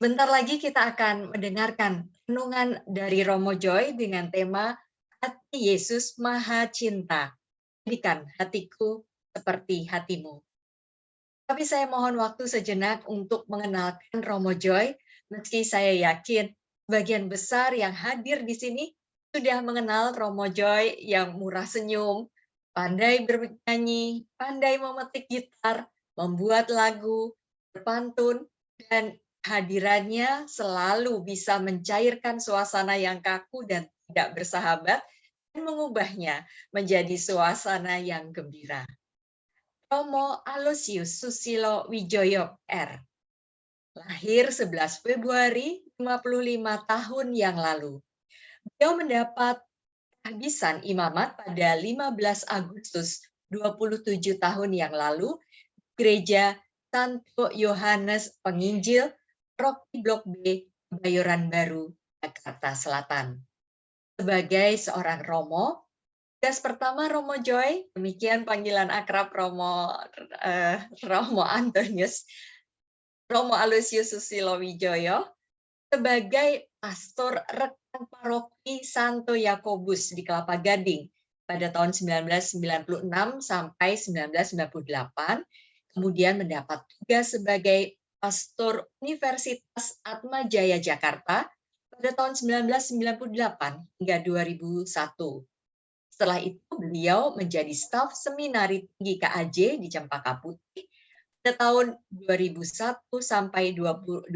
Bentar lagi kita akan mendengarkan renungan dari Romo Joy dengan tema Hati Yesus Maha Cinta. Jadikan hatiku seperti hatimu. Tapi saya mohon waktu sejenak untuk mengenalkan Romo Joy, meski saya yakin sebagian besar yang hadir di sini sudah mengenal Romo Joy yang murah senyum, pandai bernyanyi, pandai memetik gitar, membuat lagu, berpantun, dan hadirannya selalu bisa mencairkan suasana yang kaku dan tidak bersahabat dan mengubahnya menjadi suasana yang gembira. Romo Aloysius Susilo Wijoyo R. Lahir 11 Februari 55 tahun yang lalu. Beliau mendapat kehabisan imamat pada 15 Agustus 27 tahun yang lalu Gereja Santo Yohanes Penginjil, Rocky Blok B, Kebayoran Baru, Jakarta Selatan. Sebagai seorang Romo, tugas pertama Romo Joy, demikian panggilan akrab Romo Antonius, Romo Aloysius Susilo Wijoyo, sebagai pastor rekan paroki Santo Yakobus di Kelapa Gading pada tahun 1996 sampai 1998, kemudian mendapat tugas sebagai pastor Universitas Atma Jaya Jakarta pada tahun 1998 hingga 2001. Setelah itu beliau menjadi staf seminari tinggi KAJ di Cempaka Putih pada tahun 2001 sampai 2005.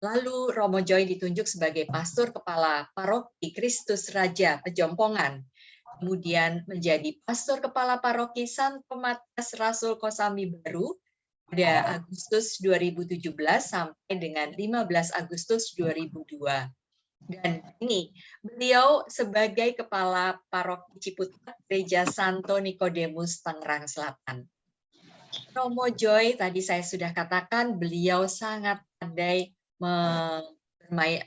Lalu Romo Joy ditunjuk sebagai pastor kepala paroki Kristus Raja Pejompongan. Kemudian menjadi pastor kepala paroki Santo Matias Rasul Kosambi Baru pada Agustus 2017 sampai dengan 15 Agustus 2002. Dan ini beliau sebagai kepala paroki Ciputat Gereja Santo Nikodemus Tangerang Selatan. Romo Joy tadi saya sudah katakan beliau sangat pandai bermain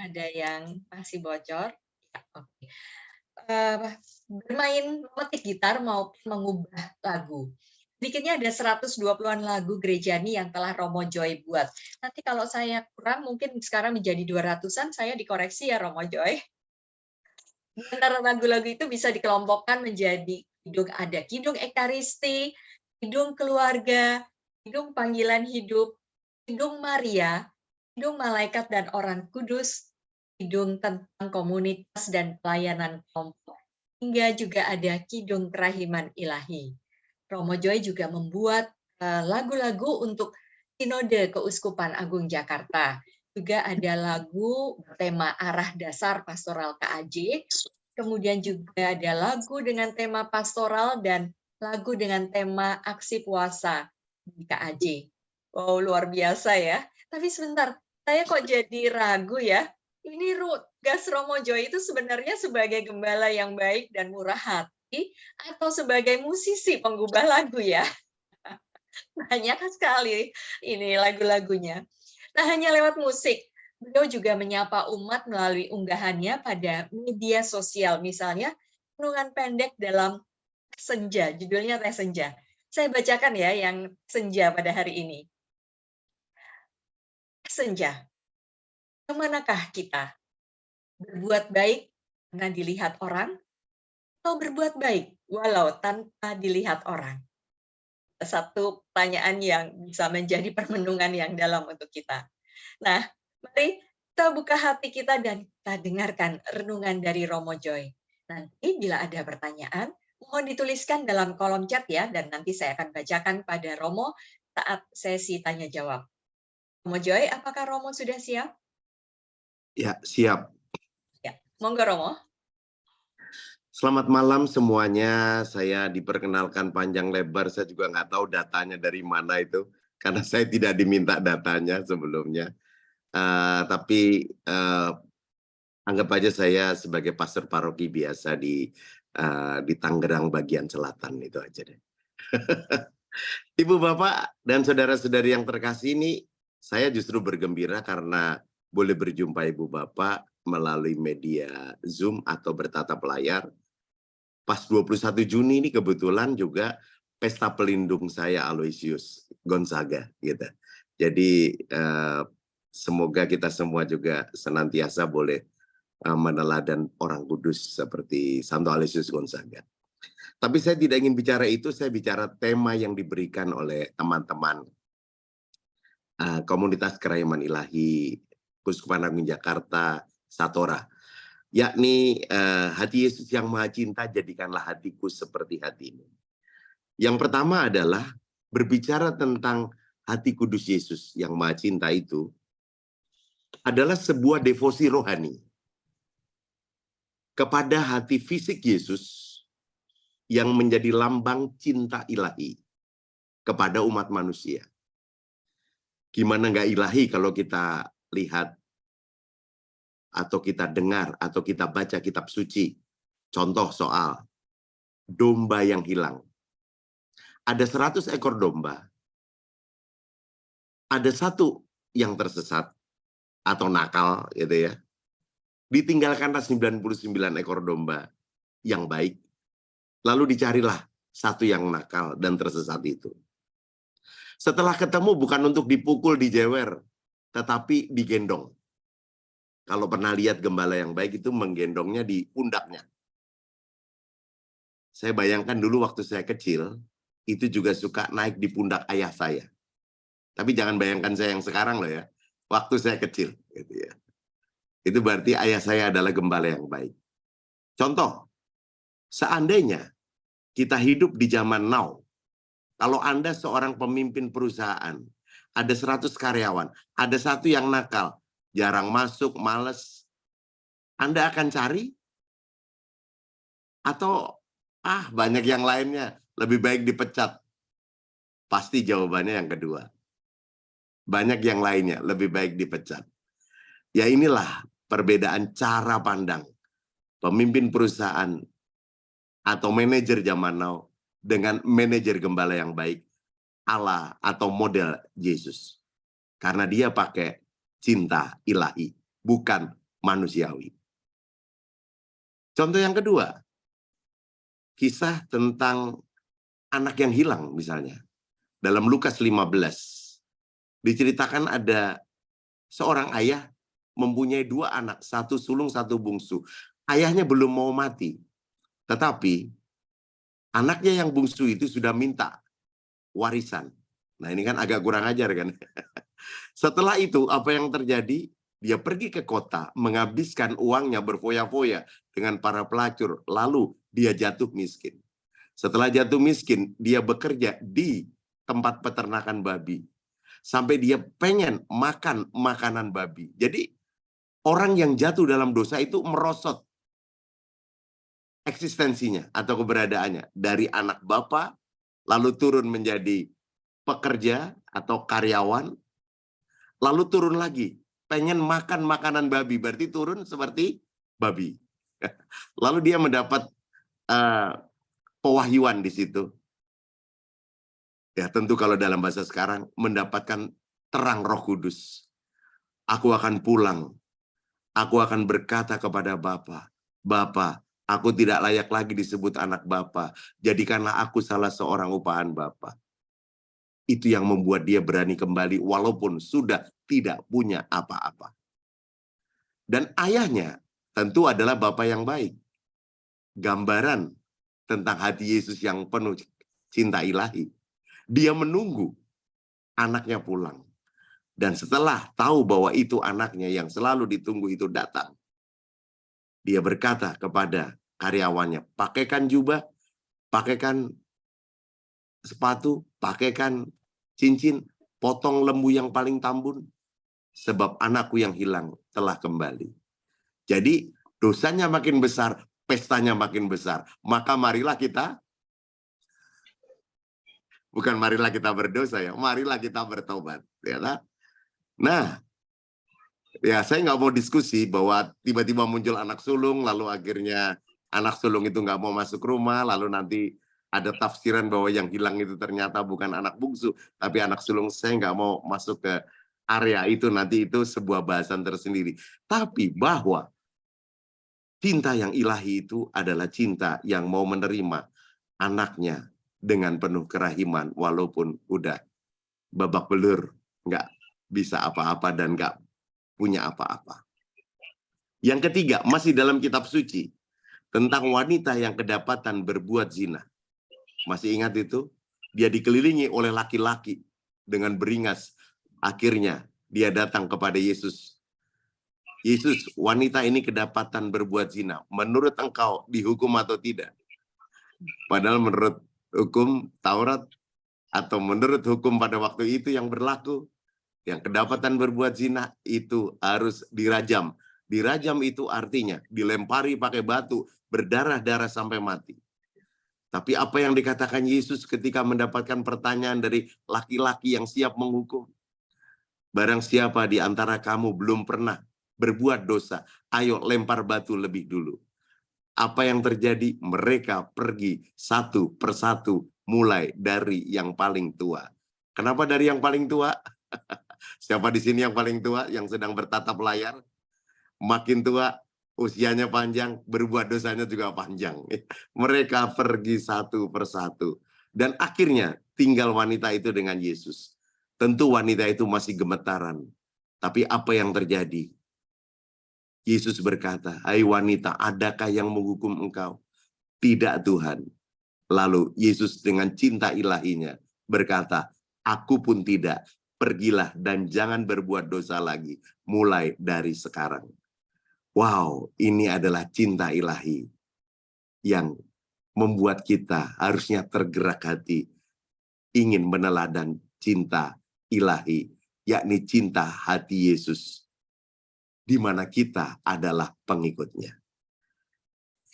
ada yang masih bocor. Ya, oke. Bermain memetik gitar maupun mengubah lagu. Sedikitnya ada 120-an lagu gerejani yang telah Romo Joy buat. Nanti kalau saya kurang, mungkin sekarang menjadi 200-an, saya dikoreksi ya Romo Joy. Di antara lagu-lagu itu bisa dikelompokkan menjadi kidung Ekaristi, kidung keluarga, kidung panggilan hidup, kidung Maria, kidung malaikat dan orang kudus, kidung tentang komunitas dan pelayanan kelompok, hingga juga ada kidung kerahiman ilahi. Romo Joy juga membuat lagu-lagu untuk Sinode Keuskupan Agung Jakarta. Juga ada lagu bertema arah dasar pastoral KAJ, kemudian juga ada lagu dengan tema pastoral dan lagu dengan tema aksi puasa di KAJ. Wow, luar biasa ya. Tapi sebentar, saya kok jadi ragu ya. Ini tugas Romo Joy itu sebenarnya sebagai gembala yang baik dan murah hati atau sebagai musisi penggubah lagu ya? Banyak sekali ini lagu-lagunya. Nah, hanya lewat musik. Beliau juga menyapa umat melalui unggahannya pada media sosial. Misalnya, renungan pendek dalam Senja, judulnya Teh Senja. Saya bacakan ya yang Senja pada hari ini. Senja, kemanakah kita? Berbuat baik karena dilihat orang, atau berbuat baik walau tanpa dilihat orang? Satu pertanyaan yang bisa menjadi permenungan yang dalam untuk kita. Nah, mari kita buka hati kita dan kita dengarkan renungan dari Romo Joy. Nanti bila ada pertanyaan, mohon dituliskan dalam kolom chat ya, dan nanti saya akan bacakan pada Romo saat sesi tanya jawab. Romo Joy, apakah Romo sudah siap? Ya, siap. Ya, monggo Romo. Selamat malam semuanya. Saya diperkenalkan panjang lebar, saya juga nggak tahu datanya dari mana itu, karena saya tidak diminta datanya sebelumnya. Tapi anggap aja saya sebagai pastor paroki biasa di Tangerang bagian selatan, itu aja deh. Ibu Bapak dan saudara-saudari yang terkasih ini, saya justru bergembira karena boleh berjumpa Ibu Bapak melalui media Zoom atau bertatap layar. Pas 21 Juni ini kebetulan juga pesta pelindung saya Aloysius Gonzaga gitu. Jadi semoga kita semua juga senantiasa boleh meneladan orang kudus seperti Santo Aloysius Gonzaga. Tapi saya tidak ingin bicara itu, saya bicara tema yang diberikan oleh teman-teman komunitas Kerahiman Ilahi Kuskupan Agung Jakarta Satora, yakni hati Yesus yang Maha Cinta, jadikanlah hatiku seperti hatimu. Yang pertama adalah berbicara tentang hati kudus Yesus yang Maha Cinta itu adalah sebuah devosi rohani kepada hati fisik Yesus yang menjadi lambang cinta ilahi kepada umat manusia. Gimana nggak ilahi kalau kita lihat atau kita dengar atau kita baca kitab suci. Contoh soal domba yang hilang. Ada 100 ekor domba. Ada satu yang tersesat atau nakal gitu ya. Ditinggalkanlah 99 ekor domba yang baik. Lalu dicarilah satu yang nakal dan tersesat itu. Setelah ketemu bukan untuk dipukul, dijewer, tetapi digendong. Kalau pernah lihat gembala yang baik itu menggendongnya di pundaknya. Saya bayangkan dulu waktu saya kecil, itu juga suka naik di pundak ayah saya. Tapi jangan bayangkan saya yang sekarang loh ya. Waktu saya kecil. Gitu ya. Itu berarti ayah saya adalah gembala yang baik. Contoh, seandainya kita hidup di zaman now, kalau Anda seorang pemimpin perusahaan, ada 100 karyawan, ada satu yang nakal, jarang masuk, males, Anda akan cari? Atau, banyak yang lainnya, lebih baik dipecat? Pasti jawabannya yang kedua. Banyak yang lainnya, lebih baik dipecat. Ya inilah perbedaan cara pandang pemimpin perusahaan atau manajer zaman now dengan manajer gembala yang baik ala atau model Yesus. Karena dia pakai cinta ilahi, bukan manusiawi. Contoh yang kedua, kisah tentang anak yang hilang misalnya. Dalam Lukas 15, diceritakan ada seorang ayah mempunyai 2 anak, satu sulung, satu bungsu. Ayahnya belum mau mati, tetapi anaknya yang bungsu itu sudah minta warisan. Nah ini kan agak kurang ajar kan. Setelah itu apa yang terjadi? Dia pergi ke kota, menghabiskan uangnya berfoya-foya dengan para pelacur, lalu dia jatuh miskin. Setelah jatuh miskin, dia bekerja di tempat peternakan babi. Sampai dia pengen makan makanan babi. Jadi orang yang jatuh dalam dosa itu merosot eksistensinya atau keberadaannya. Dari anak bapa, lalu turun menjadi pekerja atau karyawan, lalu turun lagi. Pengen makan makanan babi, berarti turun seperti babi. Lalu dia mendapat pewahyuan di situ. Ya tentu kalau dalam bahasa sekarang, mendapatkan terang Roh Kudus. Aku akan pulang. Aku akan berkata kepada Bapa, Bapa, aku tidak layak lagi disebut anak Bapa. Jadikanlah aku salah seorang upahan Bapa. Itu yang membuat dia berani kembali walaupun sudah tidak punya apa-apa. Dan ayahnya tentu adalah Bapa yang baik. Gambaran tentang hati Yesus yang penuh cinta ilahi. Dia menunggu anaknya pulang. Dan setelah tahu bahwa itu anaknya yang selalu ditunggu itu datang, dia berkata kepada karyawannya, pakaikan jubah, pakaikan sepatu, pakaikan cincin, potong lembu yang paling tambun, sebab anakku yang hilang telah kembali. Jadi dosanya makin besar, pestanya makin besar. Maka marilah kita, bukan marilah kita berdosa ya, marilah kita bertobat. Ya kan? Nah, ya saya nggak mau diskusi bahwa tiba-tiba muncul anak sulung, lalu akhirnya anak sulung itu nggak mau masuk rumah, lalu nanti ada tafsiran bahwa yang hilang itu ternyata bukan anak bungsu, tapi anak sulung. Saya nggak mau masuk ke area itu, nanti itu sebuah bahasan tersendiri. Tapi bahwa cinta yang ilahi itu adalah cinta yang mau menerima anaknya dengan penuh kerahiman walaupun udah babak belur, nggak bisa apa-apa dan nggak punya apa-apa. Yang ketiga, masih dalam kitab suci, tentang wanita yang kedapatan berbuat zina. Masih ingat itu? Dia dikelilingi oleh laki-laki dengan beringas. Akhirnya dia datang kepada Yesus. Yesus, wanita ini kedapatan berbuat zina. Menurut engkau dihukum atau tidak? Padahal menurut hukum Taurat atau menurut hukum pada waktu itu yang berlaku, yang kedapatan berbuat zina itu harus dirajam. Dirajam itu artinya dilempari pakai batu, berdarah-darah sampai mati. Tapi apa yang dikatakan Yesus ketika mendapatkan pertanyaan dari laki-laki yang siap menghukum? Barang siapa di antara kamu belum pernah berbuat dosa, ayo lempar batu lebih dulu. Apa yang terjadi? Mereka pergi satu persatu, mulai dari yang paling tua. Kenapa dari yang paling tua? Siapa di sini yang paling tua yang sedang bertatap layar? Makin tua, usianya panjang, berbuat dosanya juga panjang. Mereka pergi satu persatu. Dan akhirnya tinggal wanita itu dengan Yesus. Tentu wanita itu masih gemetaran. Tapi apa yang terjadi? Yesus berkata, "Hai wanita, adakah yang menghukum engkau?" "Tidak, Tuhan." Lalu Yesus dengan cinta ilahinya berkata, "Aku pun tidak. Pergilah dan jangan berbuat dosa lagi, mulai dari sekarang." Wow, ini adalah cinta ilahi yang membuat kita harusnya tergerak hati, ingin meneladan cinta ilahi, yakni cinta hati Yesus, di mana kita adalah pengikutnya.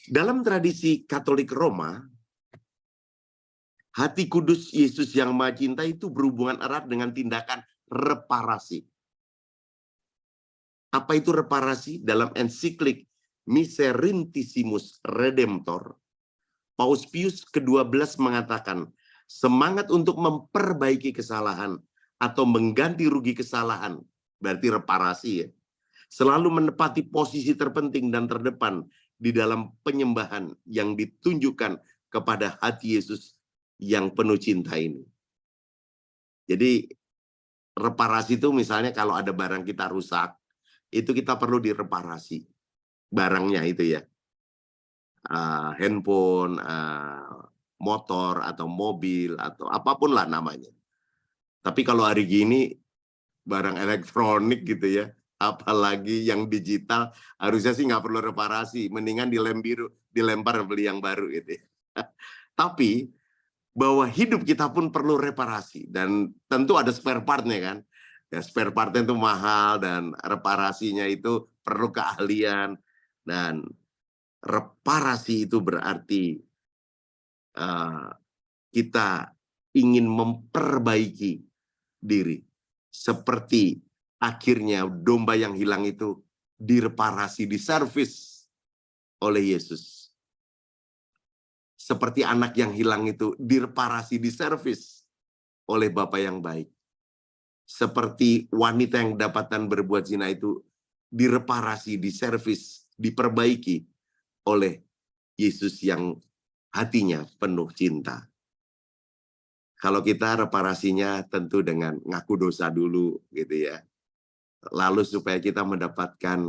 Dalam tradisi Katolik Roma, hati kudus Yesus yang Maha Cinta itu berhubungan erat dengan tindakan reparasi. Apa itu reparasi? Dalam ensiklik Miserentissimus Redemptor, Paus Pius ke-12 mengatakan, semangat untuk memperbaiki kesalahan atau mengganti rugi kesalahan, berarti reparasi ya, selalu menepati posisi terpenting dan terdepan di dalam penyembahan yang ditunjukkan kepada hati Yesus yang penuh cinta ini. Jadi reparasi itu misalnya kalau ada barang kita rusak, itu kita perlu direparasi barangnya itu ya, handphone, motor atau mobil atau apapun lah namanya. Tapi kalau hari gini barang elektronik gitu ya, apalagi yang digital, harusnya sih nggak perlu reparasi, mendingan dilempar beli yang baru gitu ya. Tapi bahwa hidup kita pun perlu reparasi dan tentu ada spare partnya kan. Ya, spare partnya itu mahal dan reparasinya itu perlu keahlian, dan reparasi itu berarti kita ingin memperbaiki diri. Seperti akhirnya domba yang hilang itu direparasi, diservis oleh Yesus. Seperti anak yang hilang itu direparasi, diservis oleh Bapa yang baik. Seperti wanita yang kedapatan berbuat zina itu direparasi, diservis, diperbaiki oleh Yesus yang hatinya penuh cinta. Kalau kita reparasinya tentu dengan ngaku dosa dulu gitu ya. Lalu supaya kita mendapatkan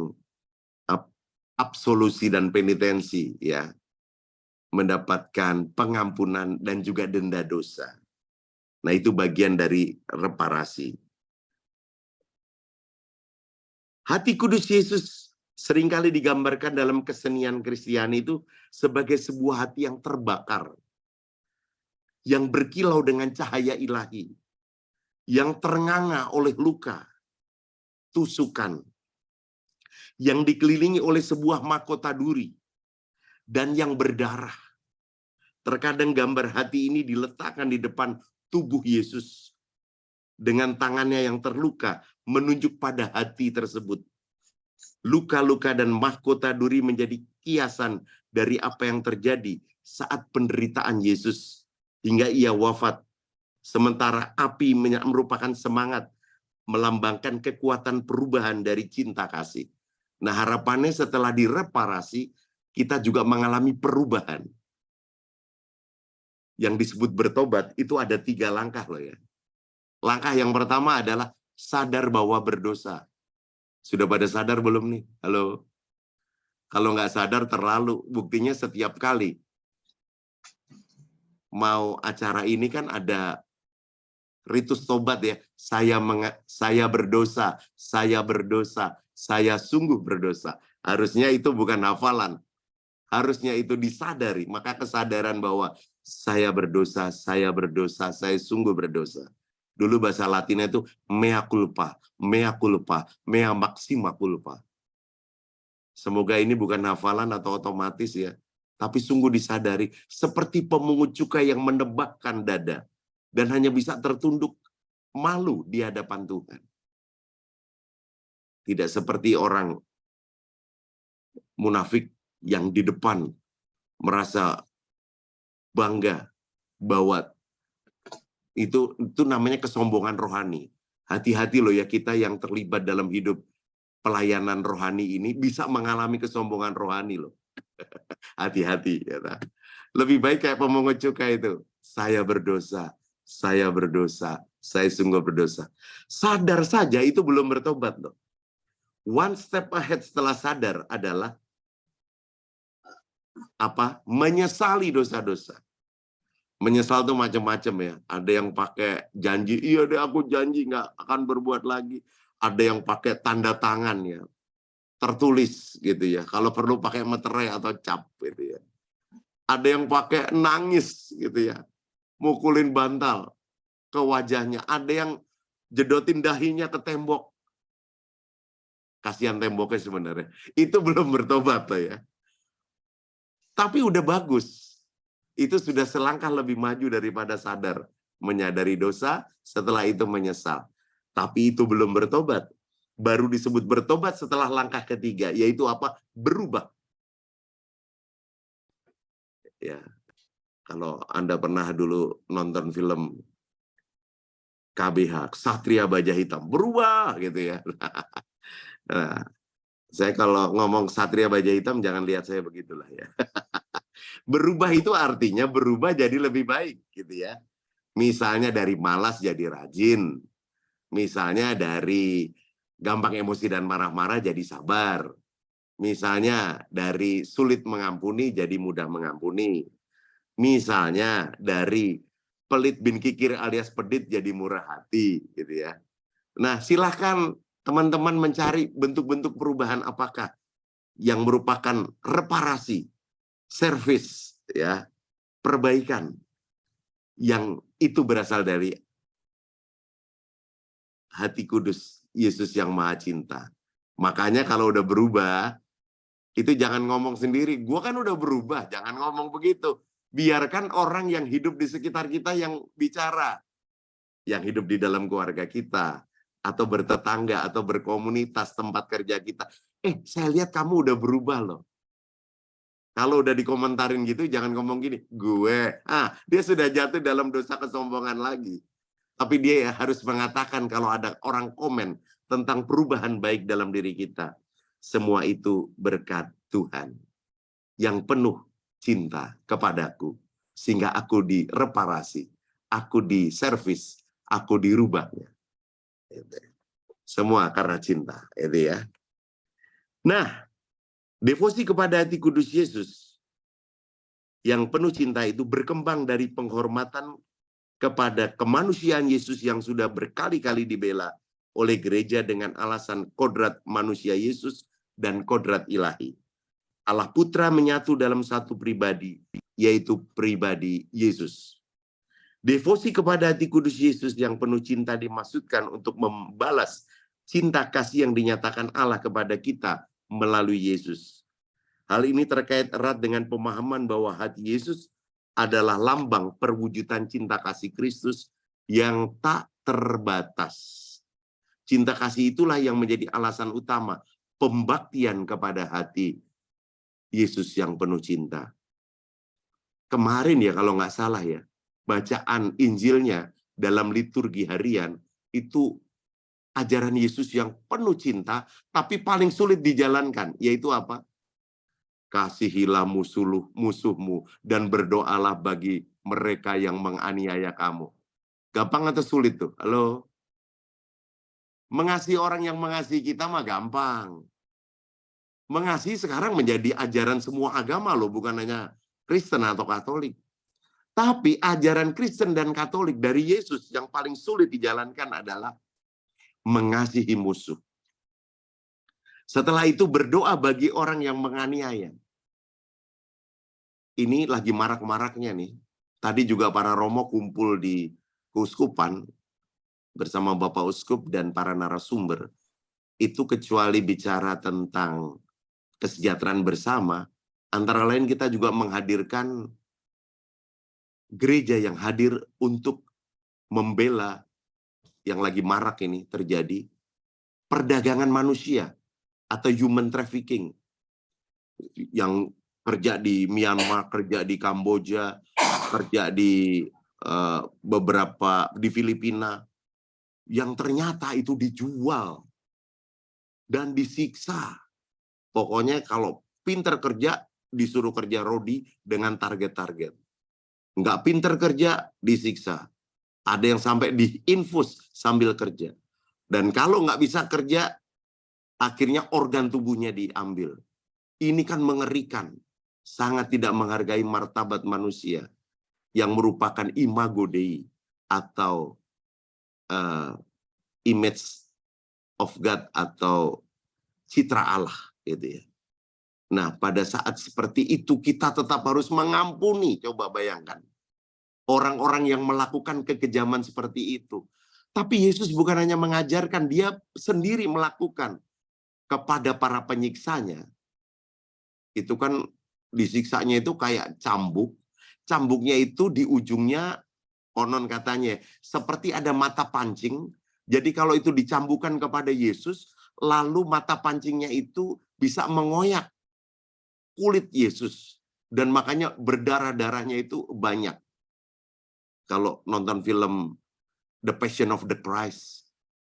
absolusi dan penitensi ya. Mendapatkan pengampunan dan juga denda dosa. Nah, itu bagian dari reparasi. Hati kudus Yesus seringkali digambarkan dalam kesenian Kristiani itu sebagai sebuah hati yang terbakar, yang berkilau dengan cahaya ilahi, yang ternganga oleh luka, tusukan, yang dikelilingi oleh sebuah mahkota duri, dan yang berdarah. Terkadang gambar hati ini diletakkan di depan tubuh Yesus, dengan tangannya yang terluka menunjuk pada hati tersebut. Luka-luka dan mahkota duri menjadi kiasan dari apa yang terjadi saat penderitaan Yesus hingga ia wafat. Sementara api merupakan semangat, melambangkan kekuatan perubahan dari cinta kasih. Nah, harapannya setelah direparasi, kita juga mengalami perubahan. yang disebut bertobat itu ada 3 langkah loh ya. Langkah yang pertama adalah sadar bahwa berdosa. Sudah pada sadar belum nih? Halo? Kalau nggak sadar terlalu, buktinya setiap kali mau acara ini kan ada ritus tobat ya. Saya berdosa, saya sungguh berdosa. Harusnya itu bukan hafalan. Harusnya itu disadari. Maka kesadaran bahwa saya berdosa, saya sungguh berdosa. Dulu bahasa Latinnya itu mea culpa, mea maxima culpa. Semoga ini bukan hafalan atau otomatis ya. Tapi sungguh disadari seperti pemungut cukai yang menebakkan dada. Dan hanya bisa tertunduk malu di hadapan Tuhan. Tidak seperti orang munafik yang di depan merasa bangga bahwa itu namanya kesombongan rohani. Hati-hati loh ya, kita yang terlibat dalam hidup pelayanan rohani ini bisa mengalami kesombongan rohani loh. Hati-hati ya. Lebih baik kayak pemungut cukai itu. Saya berdosa, saya sungguh berdosa. Sadar saja itu belum bertobat loh. One step ahead setelah sadar adalah apa? Menyesali dosa-dosa. Menyesal tuh macam-macam ya. Ada yang pakai janji, iya deh aku janji nggak akan berbuat lagi. Ada yang pakai tanda tangan ya, tertulis gitu ya. Kalau perlu pakai meterai atau cap gitu ya. Ada yang pakai nangis gitu ya, mukulin bantal ke wajahnya. Ada yang jedotin dahinya ke tembok. Kasihan temboknya sebenarnya. Itu belum bertobat loh ya. Tapi udah bagus. Itu sudah selangkah lebih maju daripada sadar. Menyadari dosa, setelah itu menyesal. Tapi itu belum bertobat. Baru disebut bertobat setelah langkah ketiga, yaitu apa? Berubah. Ya, kalau Anda pernah dulu nonton film KBH, Ksatria Baja Hitam, berubah gitu ya. Nah, saya kalau ngomong Ksatria Baja Hitam, jangan lihat saya begitulah ya. Berubah itu artinya berubah jadi lebih baik gitu ya. Misalnya dari malas jadi rajin. Misalnya dari gampang emosi dan marah-marah jadi sabar. Misalnya dari sulit mengampuni jadi mudah mengampuni. Misalnya dari pelit bin kikir alias pedit jadi murah hati gitu ya. Nah, silahkan teman-teman mencari bentuk-bentuk perubahan apakah yang merupakan reparasi, servis ya, perbaikan yang itu berasal dari hati kudus Yesus yang Maha Cinta. Makanya kalau udah berubah, itu jangan ngomong sendiri, gua kan udah berubah, jangan ngomong begitu. Biarkan orang yang hidup di sekitar kita yang bicara, yang hidup di dalam keluarga kita, atau bertetangga, atau berkomunitas tempat kerja kita. Saya lihat kamu udah berubah loh. Kalau udah dikomentarin gitu, jangan ngomong gini, dia sudah jatuh dalam dosa kesombongan lagi. Tapi dia harus mengatakan kalau ada orang komen tentang perubahan baik dalam diri kita. Semua itu berkat Tuhan yang penuh cinta kepadaku. Sehingga aku direparasi, aku diservis, aku dirubahnya. Semua karena cinta. Itu ya. Nah, devosi kepada hati kudus Yesus yang penuh cinta itu berkembang dari penghormatan kepada kemanusiaan Yesus yang sudah berkali-kali dibela oleh gereja dengan alasan kodrat manusia Yesus dan kodrat ilahi. Allah Putra menyatu dalam satu pribadi, yaitu pribadi Yesus. Devosi kepada hati kudus Yesus yang penuh cinta dimaksudkan untuk membalas cinta kasih yang dinyatakan Allah kepada kita melalui Yesus. Hal ini terkait erat dengan pemahaman bahwa hati Yesus adalah lambang perwujudan cinta kasih Kristus yang tak terbatas. Cinta kasih itulah yang menjadi alasan utama pembaktian kepada hati Yesus yang penuh cinta. Kemarin ya kalau nggak salah ya, bacaan Injilnya dalam liturgi harian itu ajaran Yesus yang penuh cinta, tapi paling sulit dijalankan, yaitu apa? Kasihilah musuhmu dan berdoalah bagi mereka yang menganiaya kamu. Gampang atau sulit tuh? Halo? Mengasihi orang yang mengasihi kita mah gampang. Mengasihi sekarang menjadi ajaran semua agama loh, bukan hanya Kristen atau Katolik. Tapi ajaran Kristen dan Katolik dari Yesus yang paling sulit dijalankan adalah mengasihi musuh. Setelah itu berdoa bagi orang yang menganiaya. Ini lagi marak-maraknya nih. Tadi juga para romo kumpul di keuskupan bersama Bapak Uskup dan para narasumber. Itu kecuali bicara tentang kesejahteraan bersama, antara lain kita juga menghadirkan gereja yang hadir untuk membela yang lagi marak ini terjadi, perdagangan manusia atau human trafficking. Yang kerja di Myanmar, kerja di Kamboja, kerja di beberapa di Filipina, yang ternyata itu dijual dan disiksa. Pokoknya kalau pinter kerja, disuruh kerja rodi dengan target-target. Nggak pinter kerja, disiksa. Ada yang sampai diinfus sambil kerja. Dan kalau nggak bisa kerja, akhirnya organ tubuhnya diambil. Ini kan mengerikan. Sangat tidak menghargai martabat manusia yang merupakan imago Dei atau image of God atau citra Allah gitu ya. Nah, pada saat seperti itu kita tetap harus mengampuni, coba bayangkan. Orang-orang yang melakukan kekejaman seperti itu. Tapi Yesus bukan hanya mengajarkan, dia sendiri melakukan kepada para penyiksanya. Itu kan disiksanya itu kayak cambuk. Cambuknya itu di ujungnya, konon katanya, seperti ada mata pancing. Jadi kalau itu dicambukkan kepada Yesus, lalu mata pancingnya itu bisa mengoyak kulit Yesus. Dan makanya berdarah-darahnya itu banyak. Kalau nonton film The Passion of the Christ,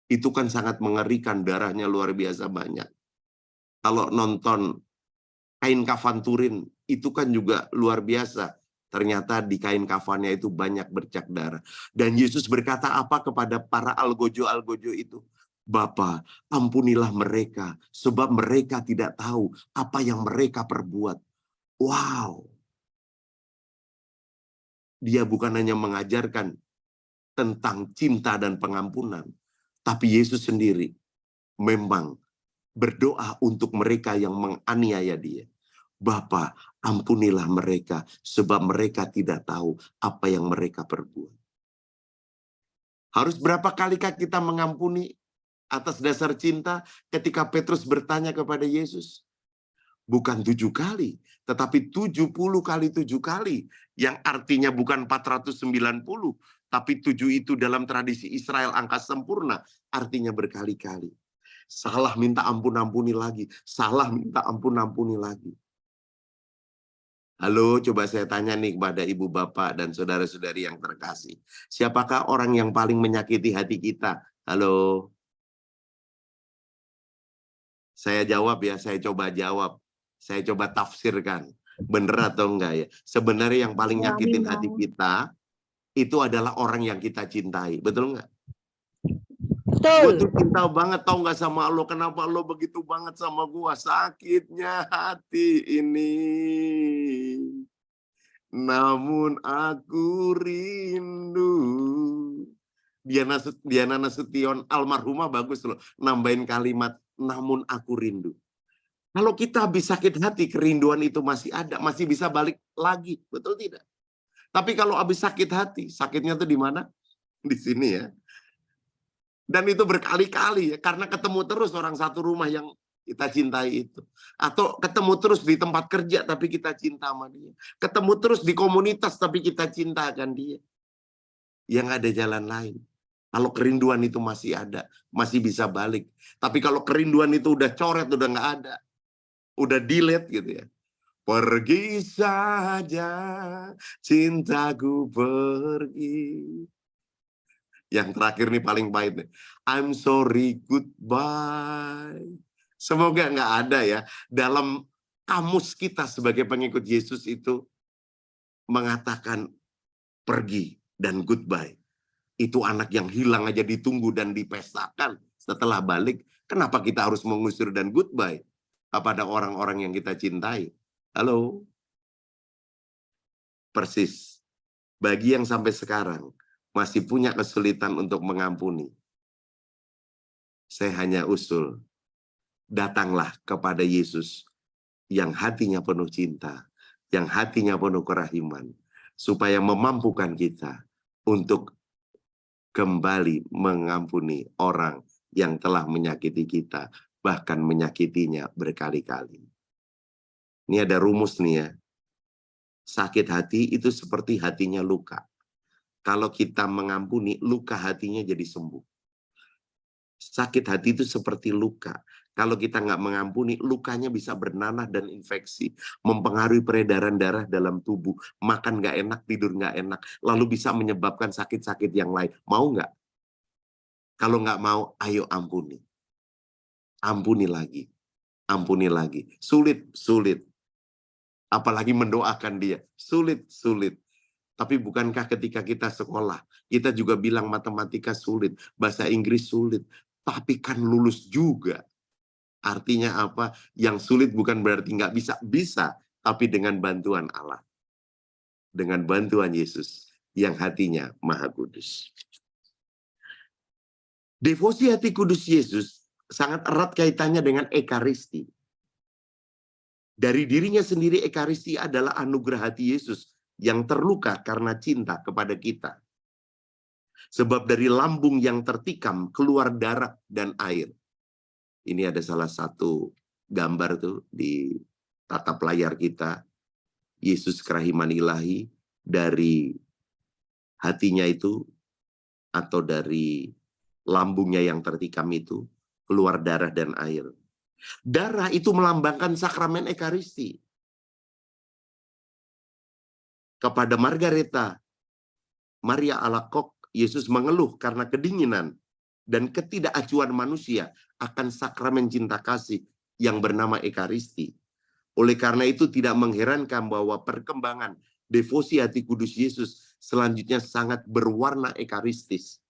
itu kan sangat mengerikan, darahnya luar biasa banyak. Kalau nonton kain kafan Turin, itu kan juga luar biasa. Ternyata di kain kafannya itu banyak bercak darah. Dan Yesus berkata apa kepada para algojo-algojo itu? Bapa, ampunilah mereka, sebab mereka tidak tahu apa yang mereka perbuat. Wow. Dia bukan hanya mengajarkan tentang cinta dan pengampunan, tapi Yesus sendiri memang berdoa untuk mereka yang menganiaya dia. Bapa, ampunilah mereka, sebab mereka tidak tahu apa yang mereka perbuat. Harus berapa kalikah kita mengampuni atas dasar cinta? Ketika Petrus bertanya kepada Yesus, bukan 7 kali, tetapi 70 kali 7 kali, yang artinya bukan 490, tapi 7 itu dalam tradisi Israel angka sempurna, artinya berkali-kali. Salah minta ampun, ampuni lagi. Salah minta ampun, ampuni lagi. Halo, coba saya tanya nih kepada ibu bapak dan saudara-saudari yang terkasih. Siapakah orang yang paling menyakiti hati kita? Halo. Saya jawab ya, saya coba jawab. Saya coba tafsirkan. Bener atau enggak ya? Sebenarnya yang paling nyakitin hati kita, itu adalah orang yang kita cintai. Betul enggak? Gue tuh cinta banget, tau nggak sama lo? Kenapa lo begitu banget sama gue? Sakitnya hati ini. Namun aku rindu. Diana Nasution almarhumah bagus loh. Nambahin kalimat, namun aku rindu. Kalau kita habis sakit hati, kerinduan itu masih ada. Masih bisa balik lagi. Betul tidak? Tapi kalau habis sakit hati, sakitnya tuh di mana? Di sini ya. Dan itu berkali-kali ya, karena ketemu terus orang satu rumah yang kita cintai itu. Atau ketemu terus di tempat kerja tapi kita cinta sama dia. Ketemu terus di komunitas tapi kita cintakan dia. Yang ada jalan lain. Kalau kerinduan itu masih ada, masih bisa balik. Tapi kalau kerinduan itu udah coret, udah nggak ada. Udah delete gitu ya. Pergi saja, cintaku pergi. Yang terakhir nih paling pahit nih. I'm sorry, goodbye. Semoga nggak ada ya. Dalam kamus kita sebagai pengikut Yesus itu mengatakan pergi dan goodbye. Itu anak yang hilang aja ditunggu dan dipestakan setelah balik. Kenapa kita harus mengusir dan goodbye kepada orang-orang yang kita cintai? Halo? Persis. Bagi yang sampai sekarang masih punya kesulitan untuk mengampuni, saya hanya usul, datanglah kepada Yesus yang hatinya penuh cinta, yang hatinya penuh kerahiman, supaya memampukan kita untuk kembali mengampuni orang yang telah menyakiti kita, bahkan menyakitinya berkali-kali. Ini ada rumus nih ya. Sakit hati itu seperti hatinya luka. Kalau kita mengampuni, luka hatinya jadi sembuh. Sakit hati itu seperti luka. Kalau kita nggak mengampuni, lukanya bisa bernanah dan infeksi, mempengaruhi peredaran darah dalam tubuh, makan nggak enak, tidur nggak enak, lalu bisa menyebabkan sakit-sakit yang lain. Mau nggak? Kalau nggak mau, ayo ampuni. Ampuni lagi. Ampuni lagi. Sulit, sulit. Apalagi mendoakan dia. Sulit, sulit. Tapi bukankah ketika kita sekolah, kita juga bilang matematika sulit, bahasa Inggris sulit, tapi kan lulus juga. Artinya apa? Yang sulit bukan berarti nggak bisa, bisa, tapi dengan bantuan Allah. Dengan bantuan Yesus yang hatinya Maha Kudus. Devosi hati kudus Yesus sangat erat kaitannya dengan Ekaristi. Dari dirinya sendiri, Ekaristi adalah anugerah hati Yesus yang terluka karena cinta kepada kita. Sebab dari lambung yang tertikam keluar darah dan air. Ini ada salah satu gambar tuh di tatap layar kita. Yesus kerahiman ilahi dari hatinya itu atau dari lambungnya yang tertikam itu keluar darah dan air. Darah itu melambangkan sakramen Ekaristi. Kepada Margareta Maria Alacoque, Yesus mengeluh karena kedinginan dan ketidakacuan manusia akan sakramen cinta kasih yang bernama Ekaristi. Oleh karena itu tidak mengherankan bahwa perkembangan devosi hati kudus Yesus selanjutnya sangat berwarna ekaristis.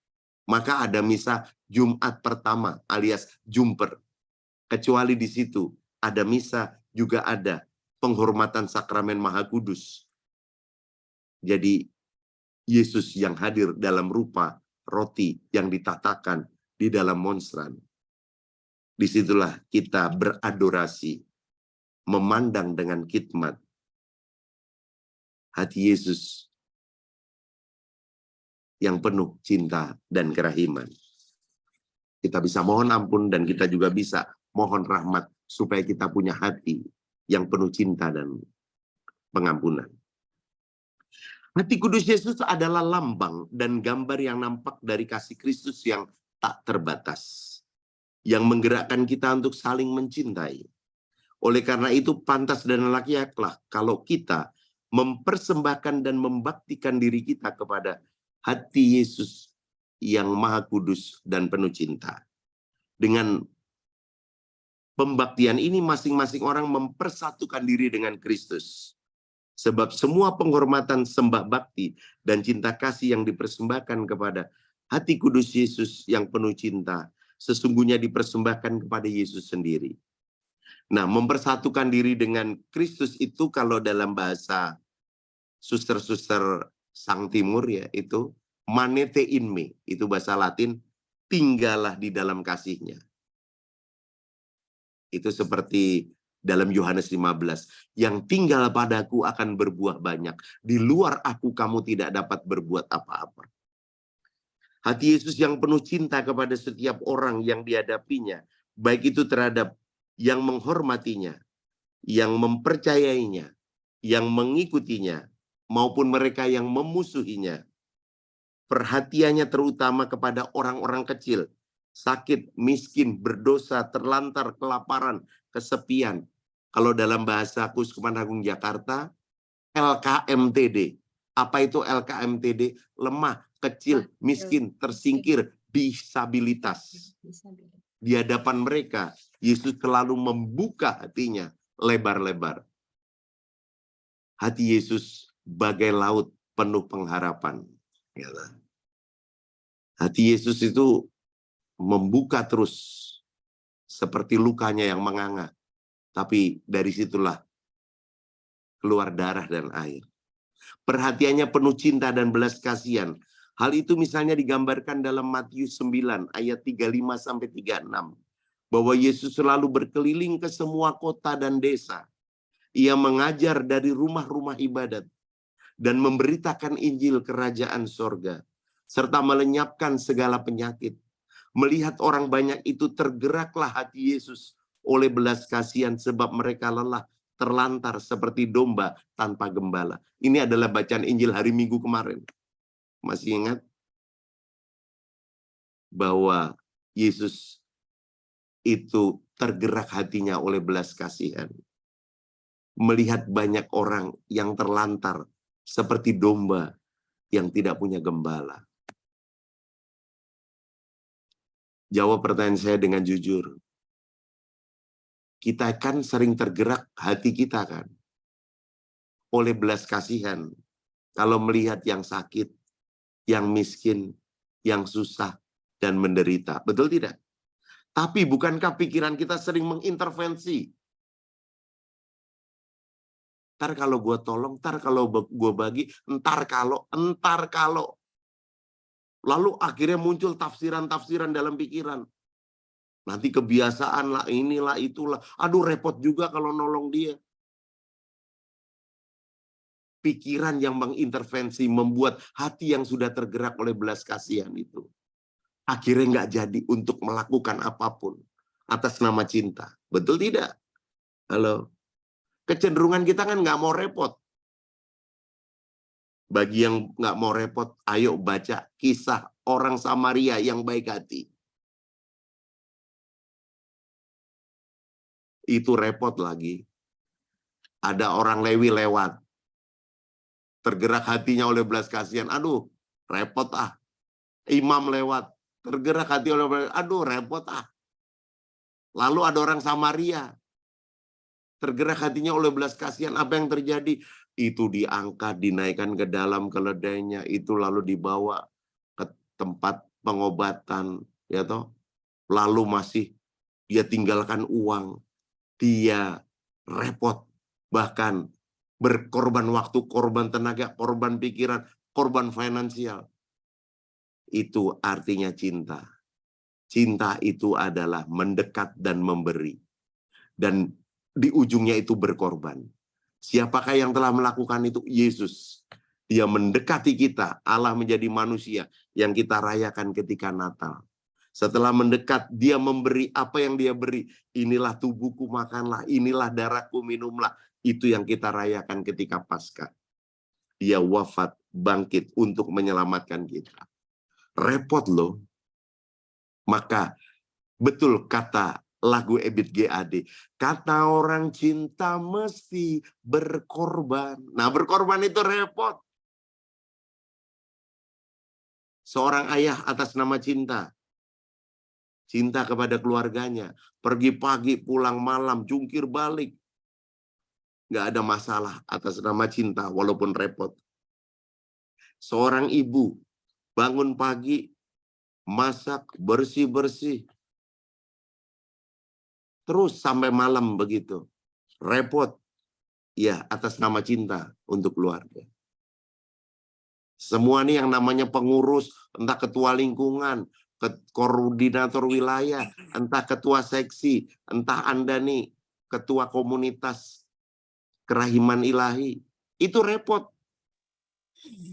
Maka ada misa Jumat pertama alias Jumper. Kecuali di situ ada misa, juga ada penghormatan sakramen Maha Kudus. Jadi Yesus yang hadir dalam rupa roti yang ditatakan di dalam monstran. Disitulah kita beradorasi, memandang dengan khidmat hati Yesus yang penuh cinta dan kerahiman. Kita bisa mohon ampun dan kita juga bisa mohon rahmat supaya kita punya hati yang penuh cinta dan pengampunan. Hati kudus Yesus adalah lambang dan gambar yang nampak dari kasih Kristus yang tak terbatas, yang menggerakkan kita untuk saling mencintai. Oleh karena itu pantas dan layaklah kalau kita mempersembahkan dan membaktikan diri kita kepada hati Yesus yang Maha Kudus dan penuh cinta. Dengan pembaktian ini masing-masing orang mempersatukan diri dengan Kristus. Sebab semua penghormatan, sembah bakti, dan cinta kasih yang dipersembahkan kepada hati kudus Yesus yang penuh cinta, sesungguhnya dipersembahkan kepada Yesus sendiri. Nah, mempersatukan diri dengan Kristus itu kalau dalam bahasa suster-suster Sang Timur ya, itu manete in me, itu bahasa Latin, tinggallah di dalam kasihnya. Itu seperti dalam Yohanes 15, yang tinggal padaku akan berbuah banyak. Di luar aku kamu tidak dapat berbuat apa-apa. Hati Yesus yang penuh cinta kepada setiap orang yang dihadapinya, baik itu terhadap yang menghormatinya, yang mempercayainya, yang mengikutinya, maupun mereka yang memusuhinya. Perhatiannya terutama kepada orang-orang kecil, sakit, miskin, berdosa, terlantar, kelaparan, kesepian. Kalau dalam bahasa Keuskupan Agung Jakarta, LKMTD. Apa itu LKMTD? Lemah, kecil, miskin, tersingkir, disabilitas. Di hadapan mereka, Yesus selalu membuka hatinya lebar-lebar. Hati Yesus bagai laut penuh pengharapan. Gitu. Hati Yesus itu membuka terus seperti lukanya yang menganga. Tapi dari situlah keluar darah dan air. Perhatiannya penuh cinta dan belas kasihan. Hal itu misalnya digambarkan dalam Matius 9 ayat 35-36. Bahwa Yesus selalu berkeliling ke semua kota dan desa. Ia mengajar dari rumah-rumah ibadat dan memberitakan Injil kerajaan sorga, serta melenyapkan segala penyakit. Melihat orang banyak itu, tergeraklah hati Yesus oleh belas kasihan, sebab mereka lelah, terlantar seperti domba tanpa gembala. Ini adalah bacaan Injil hari Minggu kemarin. Masih ingat? Bahwa Yesus itu tergerak hatinya oleh belas kasihan. Melihat banyak orang yang terlantar seperti domba yang tidak punya gembala. Jawab pertanyaan saya dengan jujur. Kita kan sering tergerak hati kita kan oleh belas kasihan. Kalau melihat yang sakit, yang miskin, yang susah, dan menderita. Betul tidak? Tapi bukankah pikiran kita sering mengintervensi? Ntar kalau gue tolong, ntar kalau gue bagi, ntar kalau. Lalu akhirnya muncul tafsiran-tafsiran dalam pikiran. Nanti kebiasaan lah, inilah, itulah. Aduh repot juga kalau nolong dia. Pikiran yang mengintervensi membuat hati yang sudah tergerak oleh belas kasihan itu akhirnya nggak jadi untuk melakukan apapun atas nama cinta. Betul tidak? Halo? Kecenderungan kita kan nggak mau repot. Bagi yang nggak mau repot, ayo baca kisah orang Samaria yang baik hati. Itu repot lagi. Ada orang Lewi lewat. Tergerak hatinya oleh belas kasihan. Aduh, repot ah. Imam lewat. Tergerak hati oleh belas kasihan. Aduh, repot ah. Lalu ada orang Samaria. Tergerak hatinya oleh belas kasihan. Apa yang terjadi? Itu diangkat, dinaikkan ke dalam keledainya. Itu lalu dibawa ke tempat pengobatan. Ya toh? Lalu masih dia tinggalkan uang. Dia repot. Bahkan berkorban waktu, korban tenaga, korban pikiran, korban finansial. Itu artinya cinta. Cinta itu adalah mendekat dan memberi. Dan di ujungnya itu berkorban. Siapakah yang telah melakukan itu? Yesus. Dia mendekati kita, Allah menjadi manusia yang kita rayakan ketika Natal. Setelah mendekat, dia memberi apa yang dia beri. Inilah tubuhku, makanlah. Inilah darahku, minumlah. Itu yang kita rayakan ketika Paskah. Dia wafat, bangkit untuk menyelamatkan kita. Repot loh. Maka betul kata lagu Ebit GAD. Kata orang cinta mesti berkorban. Nah, berkorban itu repot. Seorang ayah atas nama cinta. Cinta kepada keluarganya. Pergi pagi, pulang malam, jungkir balik. Nggak ada masalah atas nama cinta, walaupun repot. Seorang ibu bangun pagi, masak, bersih-bersih. Terus sampai malam begitu. Repot. Ya, atas nama cinta untuk keluarga. Semua nih yang namanya pengurus, entah ketua lingkungan, koordinator wilayah, entah ketua seksi, entah Anda nih ketua komunitas kerahiman ilahi, itu repot.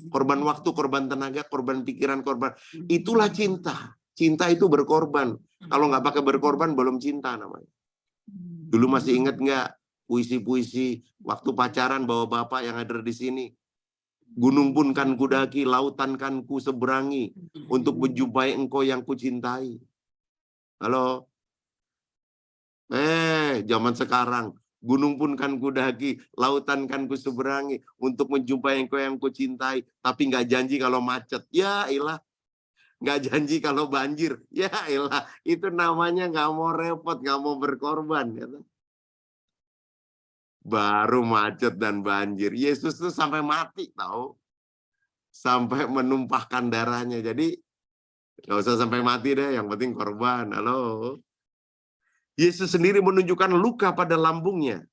Korban waktu, korban tenaga, korban pikiran, korban. Itulah cinta. Cinta itu berkorban. Kalau nggak pakai berkorban, belum cinta namanya. Dulu masih ingat nggak puisi-puisi waktu pacaran bawa bapak yang hadir di sini? Gunung pun kan kudaki, lautan kan ku seberangi, untuk menjumpai engkau yang kucintai. Halo? Zaman sekarang. Gunung pun kan kudaki, lautan kan ku seberangi, untuk menjumpai engkau yang kucintai. Tapi nggak janji kalau macet. Ya ilah. Nggak janji kalau banjir. Ya ilah. Itu namanya nggak mau repot, nggak mau berkorban. Gitu. Baru macet dan banjir. Yesus tuh sampai mati tahu. sampai menumpahkan darahnya. Jadi nggak usah sampai mati deh, yang penting korban. Halo. Yesus sendiri menunjukkan luka pada lambungnya.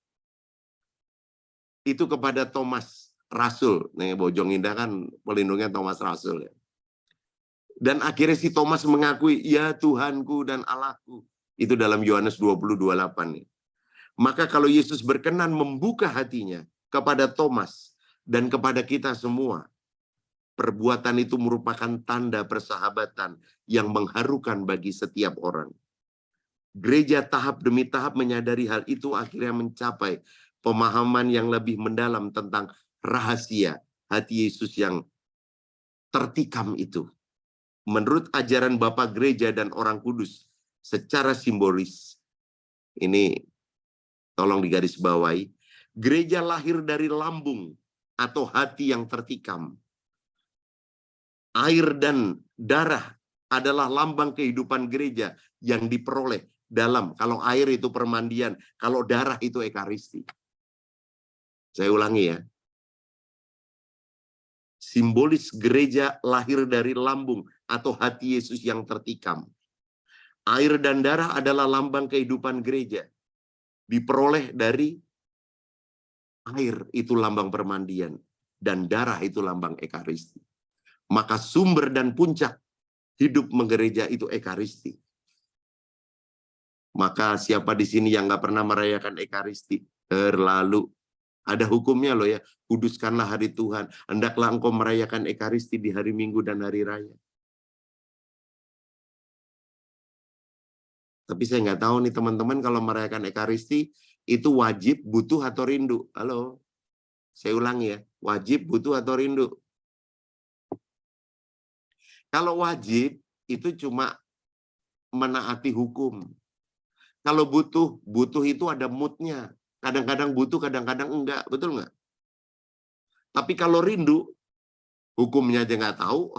Itu kepada Thomas Rasul. Nih Bojong Indah kan pelindungnya Thomas Rasul ya. Dan akhirnya si Thomas mengakui, ya Tuhanku dan Allahku. Itu dalam Yohanes 20:28 nih. Maka kalau Yesus berkenan membuka hatinya kepada Thomas dan kepada kita semua, perbuatan itu merupakan tanda persahabatan yang mengharukan bagi setiap orang. Gereja tahap demi tahap menyadari hal itu, akhirnya mencapai pemahaman yang lebih mendalam tentang rahasia hati Yesus yang tertikam itu. Menurut ajaran Bapak Gereja dan orang kudus, secara simbolis, ini tolong digarisbawahi, gereja lahir dari lambung atau hati yang tertikam. Air dan darah adalah lambang kehidupan gereja yang diperoleh dalam, kalau air itu permandian, kalau darah itu ekaristi. Saya ulangi ya. Simbolis gereja lahir dari lambung atau hati Yesus yang tertikam. Air dan darah adalah lambang kehidupan gereja. Diperoleh dari air, itu lambang permandian. Dan darah itu lambang ekaristi. Maka sumber dan puncak hidup menggereja itu ekaristi. Maka siapa di sini yang nggak pernah merayakan ekaristi? Terlalu. Ada hukumnya loh ya, kuduskanlah hari Tuhan. Hendaklah engkau merayakan ekaristi di hari Minggu dan hari Raya. Tapi saya nggak tahu nih teman-teman, kalau merayakan ekaristi, itu wajib, butuh, atau rindu? Halo? Saya ulangi ya, wajib, butuh, atau rindu? Kalau wajib, itu cuma menaati hukum. Kalau butuh, butuh itu ada moodnya. Kadang-kadang butuh, kadang-kadang enggak. Betul nggak? Tapi kalau rindu, hukumnya aja nggak tahu.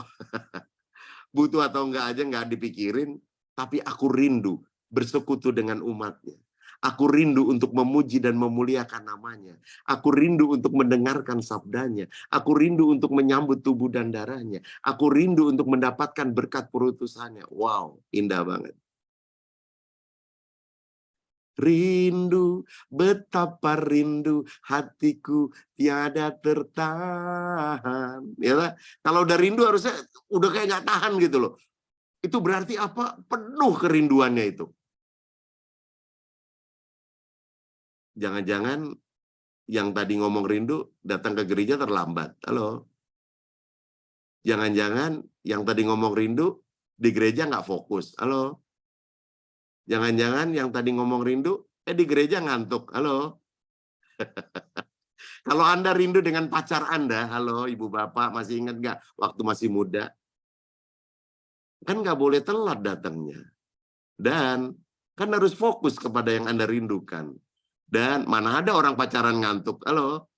Butuh atau enggak aja nggak dipikirin. Tapi aku rindu bersekutu dengan umatnya. Aku rindu untuk memuji dan memuliakan namanya. Aku rindu untuk mendengarkan sabdanya. Aku rindu untuk menyambut tubuh dan darahnya. Aku rindu untuk mendapatkan berkat perutusannya. Wow, indah banget. Rindu, betapa rindu, hatiku tiada tertahan. Ya, kalau udah rindu harusnya udah kayak nggak tahan gitu loh. Itu berarti apa? Penuh kerinduannya itu. Jangan-jangan yang tadi ngomong rindu datang ke gereja terlambat. Halo? Jangan-jangan yang tadi ngomong rindu di gereja nggak fokus. Halo? Jangan-jangan yang tadi ngomong rindu, di gereja ngantuk. Halo? Kalau Anda rindu dengan pacar Anda, halo Ibu Bapak, masih ingat nggak waktu masih muda? Kan nggak boleh telat datangnya. Dan kan harus fokus kepada yang Anda rindukan. Dan mana ada orang pacaran ngantuk. Halo?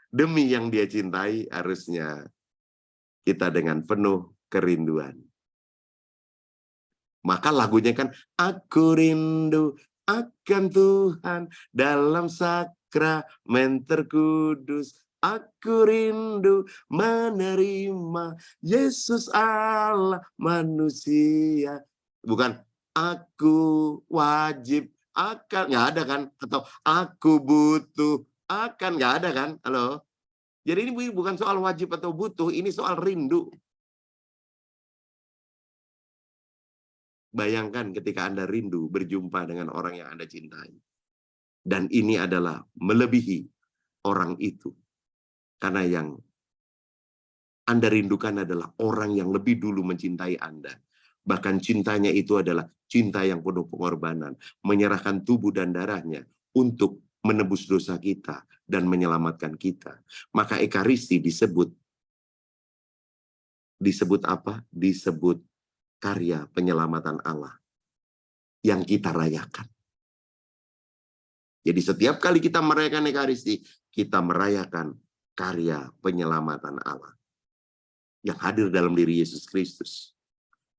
Demi yang dia cintai, harusnya kita dengan penuh kerinduan. Maka lagunya kan, aku rindu akan Tuhan dalam sakramen terkudus. Aku rindu menerima Yesus Allah manusia. Bukan, aku wajib akan, nggak ada kan? Atau aku butuh akan, nggak ada kan? Halo? Jadi ini bukan soal wajib atau butuh, ini soal rindu. Bayangkan ketika Anda rindu berjumpa dengan orang yang Anda cintai. Dan ini adalah melebihi orang itu. Karena yang Anda rindukan adalah orang yang lebih dulu mencintai Anda. Bahkan cintanya itu adalah cinta yang penuh pengorbanan. Menyerahkan tubuh dan darahnya untuk menebus dosa kita dan menyelamatkan kita. Maka ekaristi disebut apa? Disebut karya penyelamatan Allah yang kita rayakan. Jadi setiap kali kita merayakan ekaristi, kita merayakan karya penyelamatan Allah yang hadir dalam diri Yesus Kristus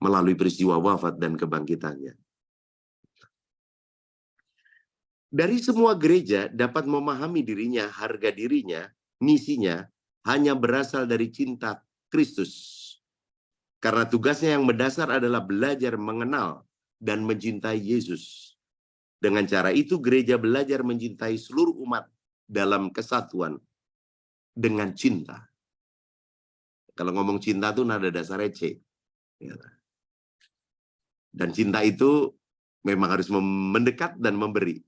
melalui peristiwa wafat dan kebangkitannya. Dari semua gereja dapat memahami dirinya, harga dirinya misinya hanya berasal dari cinta Kristus. Karena tugasnya yang mendasar adalah belajar mengenal dan mencintai Yesus. Dengan cara itu gereja belajar mencintai seluruh umat dalam kesatuan dengan cinta. Kalau ngomong cinta tuh nada dasarnya C. Dan cinta itu memang harus mendekat dan memberi.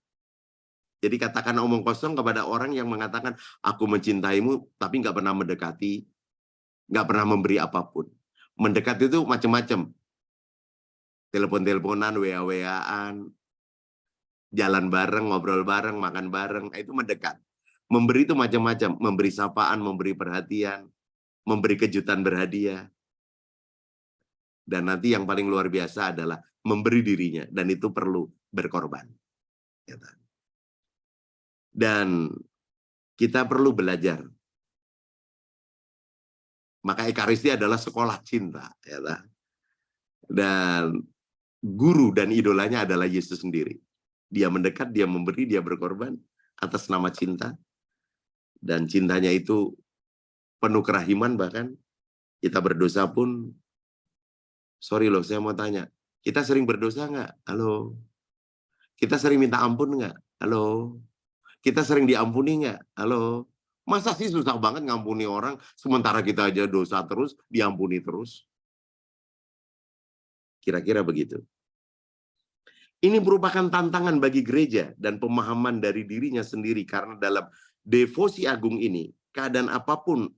Jadi katakan omong kosong kepada orang yang mengatakan, aku mencintaimu, tapi nggak pernah mendekati, nggak pernah memberi apapun. Mendekat itu macam-macam. Telepon-teleponan, WA-WA-an, jalan bareng, ngobrol bareng, makan bareng, itu mendekat. Memberi itu macam-macam, memberi sapaan, memberi perhatian, memberi kejutan berhadiah. Dan nanti yang paling luar biasa adalah memberi dirinya, dan itu perlu berkorban. Dan kita perlu belajar. Maka Ekaristi adalah sekolah cinta. Dan guru dan idolanya adalah Yesus sendiri. Dia mendekat, dia memberi, dia berkorban atas nama cinta. Dan cintanya itu penuh kerahiman, bahkan kita berdosa pun, sorry loh, saya mau tanya, kita sering berdosa nggak? Halo? Kita sering minta ampun nggak? Halo? Kita sering diampuni nggak? Halo? Masa sih susah banget ngampuni orang, sementara kita aja dosa terus, diampuni terus? Kira-kira begitu. Ini merupakan tantangan bagi gereja dan pemahaman dari dirinya sendiri, karena dalam devosi agung ini, keadaan apapun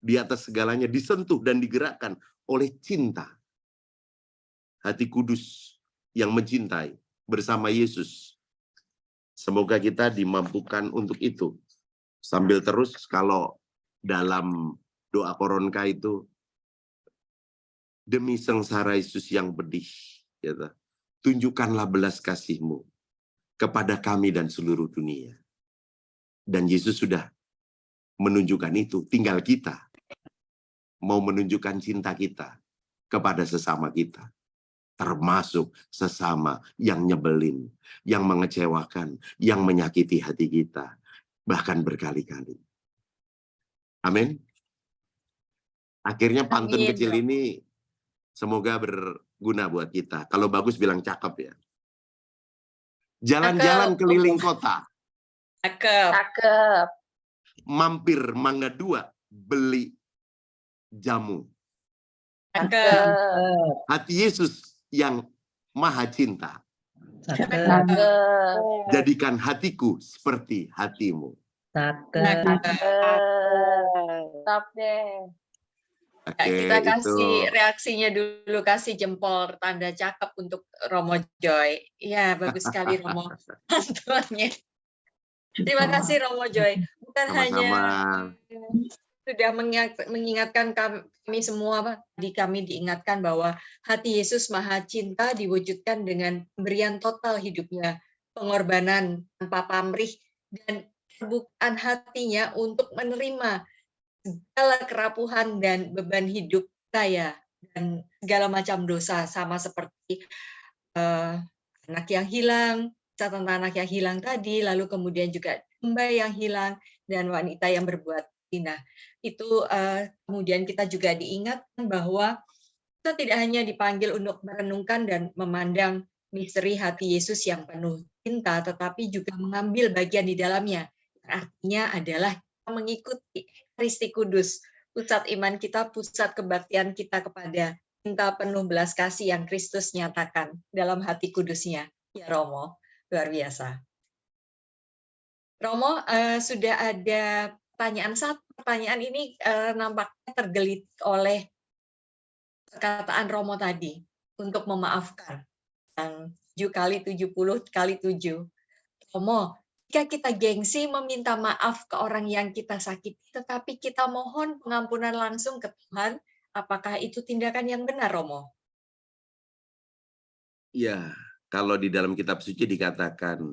di atas segalanya disentuh dan digerakkan oleh cinta. Hati kudus yang mencintai bersama Yesus. Semoga kita dimampukan untuk itu. Sambil terus kalau dalam doa koronka itu, demi sengsara Yesus yang pedih, gitu. Tunjukkanlah belas kasih-Mu kepada kami dan seluruh dunia. Dan Yesus sudah menunjukkan itu, tinggal kita mau menunjukkan cinta kita kepada sesama kita. Termasuk sesama yang nyebelin, yang mengecewakan, yang menyakiti hati kita. Bahkan berkali-kali. Amin. Akhirnya pantun Amin, kecil Romo. ini semoga berguna buat kita. Kalau bagus bilang cakep ya. Jalan-jalan Cakep. keliling kota. Cakep. Cakep. Mampir Mangga 2, beli jamu. Cakep. Hati Yesus yang maha cinta. Cakep. Jadikan hatiku seperti hatimu. Cakep. Stop deh. Oke, Kita kasih itu. reaksinya dulu, kasih jempol tanda cakep untuk Romo Joy. Iya, bagus sekali Romo pantunnya. Terima kasih Romo Joy. Bukan hanya sudah mengingatkan kami semua, kami diingatkan bahwa hati Yesus maha cinta diwujudkan dengan pemberian total hidupnya, pengorbanan tanpa pamrih, dan keterbukaan hatinya untuk menerima segala kerapuhan dan beban hidup saya dan segala macam dosa, sama seperti anak yang hilang, catatan anak yang hilang tadi, lalu kemudian juga domba yang hilang dan wanita yang berbuat zina. Itu kemudian kita juga diingatkan bahwa kita tidak hanya dipanggil untuk merenungkan dan memandang misteri hati Yesus yang penuh cinta, tetapi juga mengambil bagian di dalamnya. Artinya adalah mengikuti Ekaristi Kudus, pusat iman kita, pusat kebaktian kita kepada cinta penuh belas kasih yang Kristus nyatakan dalam hati kudusnya. Ya Romo, luar biasa. Romo, sudah ada pertanyaan satu. Pertanyaan ini nampaknya tergelitik oleh perkataan Romo tadi untuk memaafkan. Yang 7 kali 70 kali 7. Romo, jika kita gengsi meminta maaf ke orang yang kita sakiti, tetapi kita mohon pengampunan langsung ke Tuhan, apakah itu tindakan yang benar, Romo? Ya, kalau di dalam kitab suci dikatakan,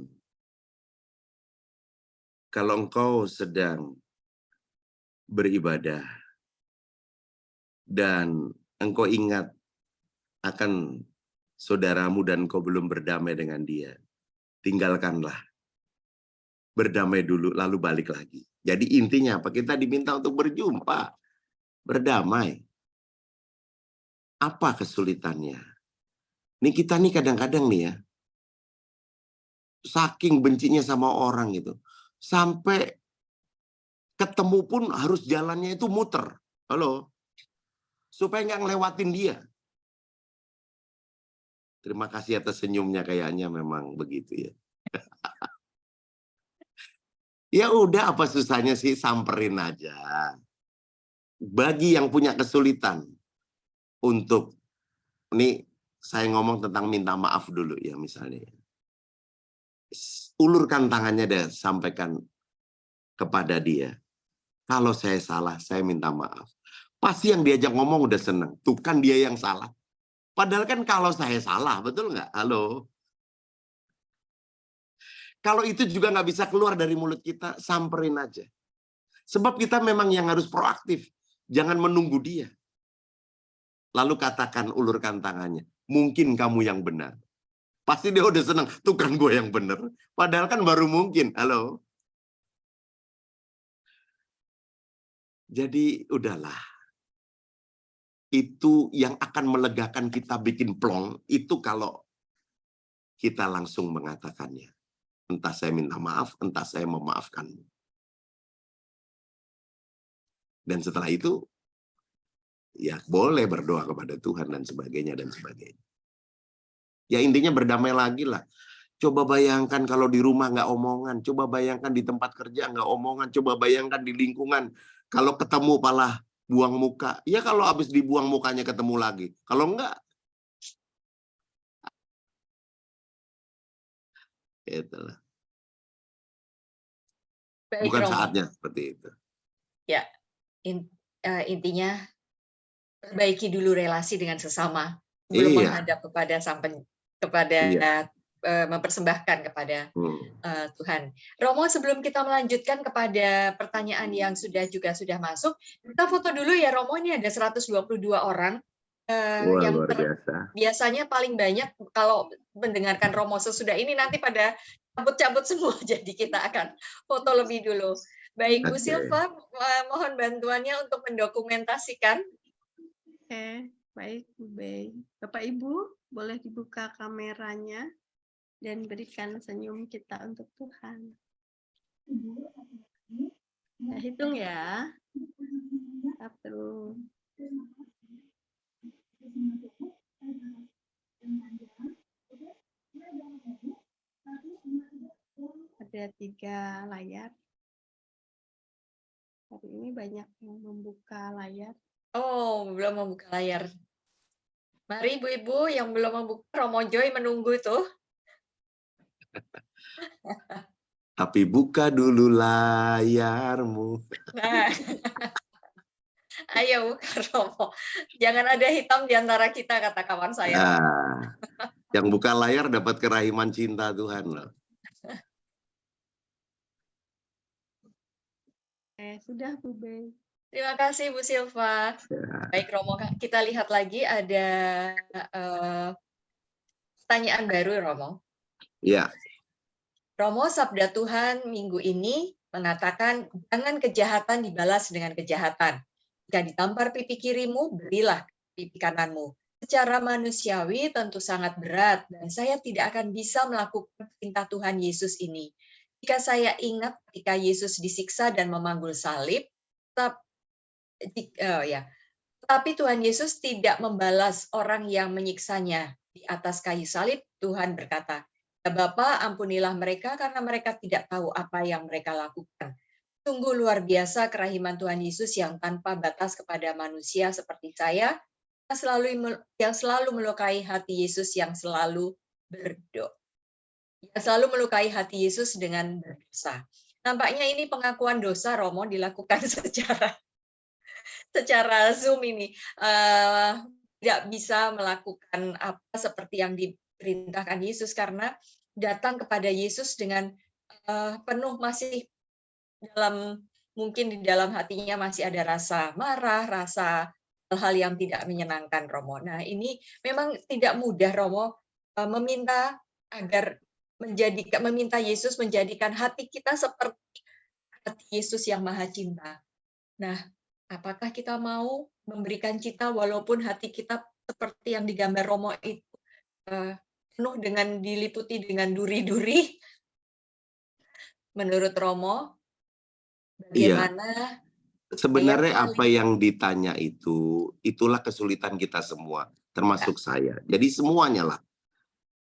kalau engkau sedang beribadah dan engkau ingat akan saudaramu dan engkau belum berdamai dengan dia, tinggalkanlah. Berdamai dulu, lalu balik lagi. Jadi intinya apa? Kita diminta untuk berjumpa, berdamai. Apa kesulitannya? Nih kita nih kadang-kadang nih ya, saking bencinya sama orang gitu, sampai ketemu pun harus jalannya itu muter. Halo? Supaya nggak ngelewatin dia. Terima kasih atas senyumnya, kayaknya memang begitu ya. Ya udah, apa susahnya sih, samperin aja. Bagi yang punya kesulitan untuk, ini saya ngomong tentang minta maaf dulu ya misalnya. Ulurkan tangannya deh, sampaikan kepada dia. Kalau saya salah, saya minta maaf. Pasti yang diajak ngomong udah seneng. Tuh kan dia yang salah. Padahal kan kalau saya salah, betul nggak? Halo? Kalau itu juga nggak bisa keluar dari mulut kita, samperin aja. Sebab kita memang yang harus proaktif. Jangan menunggu dia. Lalu katakan, ulurkan tangannya. Mungkin kamu yang benar. Pasti dia udah senang. Tuh kan gue yang benar. Padahal kan baru mungkin. Halo? Jadi udahlah. Itu yang akan melegakan kita bikin plong. Itu kalau kita langsung mengatakannya. Entah saya minta maaf, entah saya memaafkanmu. Dan setelah itu, ya boleh berdoa kepada Tuhan dan sebagainya dan sebagainya. Ya intinya berdamai lagi lah. Coba bayangkan kalau di rumah nggak omongan. Coba bayangkan di tempat kerja nggak omongan. Coba bayangkan di lingkungan. Kalau ketemu malah buang muka. Ya kalau habis dibuang mukanya ketemu lagi. Kalau enggak, itulah. Baik, Bukan Romo. saatnya seperti itu. Ya, intinya perbaiki dulu relasi dengan sesama. Belum Iya. menghadap kepada Iya. mempersembahkan kepada Tuhan. Romo, sebelum kita melanjutkan kepada pertanyaan yang sudah masuk, kita foto dulu ya Romo. Ini ada 122 orang Wah, yang luar biasa. biasanya paling banyak kalau mendengarkan Romo sesudah ini nanti pada cabut-cabut semua. Jadi kita akan foto lebih dulu. Baik, Bu Silva, mohon bantuannya untuk mendokumentasikan. Oke, baik Bu Bey. Bapak Ibu, boleh dibuka kameranya dan berikan senyum kita untuk Tuhan. Nah, hitung ya. 1. Ada 3 layar. Hari ini banyak yang membuka layar. Oh, belum membuka layar. Mari ibu-ibu yang belum membuka, Romo Joy menunggu tuh. Tapi buka dulu layarmu. Nah, ayo buka Romo. Jangan ada hitam di antara kita, kata kawan saya. Nah, yang buka layar dapat kerahiman cinta Tuhan loh. Sudah Bu Bey. Terima kasih Bu Silva. Ya. Baik Romo, kita lihat lagi ada pertanyaan baru Romo. Ya. Romo, sabda Tuhan minggu ini mengatakan jangan kejahatan dibalas dengan kejahatan. Jika ditampar pipi kirimu, berilah pipi kananmu. Secara manusiawi tentu sangat berat dan saya tidak akan bisa melakukan perintah Tuhan Yesus ini. Jika saya ingat ketika Yesus disiksa dan memanggul salib, tapi Tuhan Yesus tidak membalas orang yang menyiksanya. Di atas kayu salib, Tuhan berkata, "Ya Bapa, ampunilah mereka karena mereka tidak tahu apa yang mereka lakukan." Sungguh luar biasa kerahiman Tuhan Yesus yang tanpa batas kepada manusia seperti saya, yang selalu melukai hati Yesus yang selalu berdoa. Yang selalu melukai hati Yesus dengan berdosa. Nampaknya ini pengakuan dosa Romo dilakukan secara Zoom ini. Tidak bisa melakukan apa seperti yang diperintahkan Yesus karena datang kepada Yesus dengan penuh masih mungkin di dalam hatinya masih ada rasa marah, rasa hal-hal yang tidak menyenangkan Romo. Nah, ini memang tidak mudah Romo meminta agar meminta Yesus menjadikan hati kita seperti hati Yesus yang Maha Cinta. Nah, apakah kita mau memberikan cinta walaupun hati kita seperti yang digambar Romo itu penuh dengan diliputi dengan duri-duri? Menurut Romo, Iya, bagaimana daya sebenarnya tarik? apa yang ditanya itu, itulah kesulitan kita semua, termasuk saya. Jadi semuanya lah.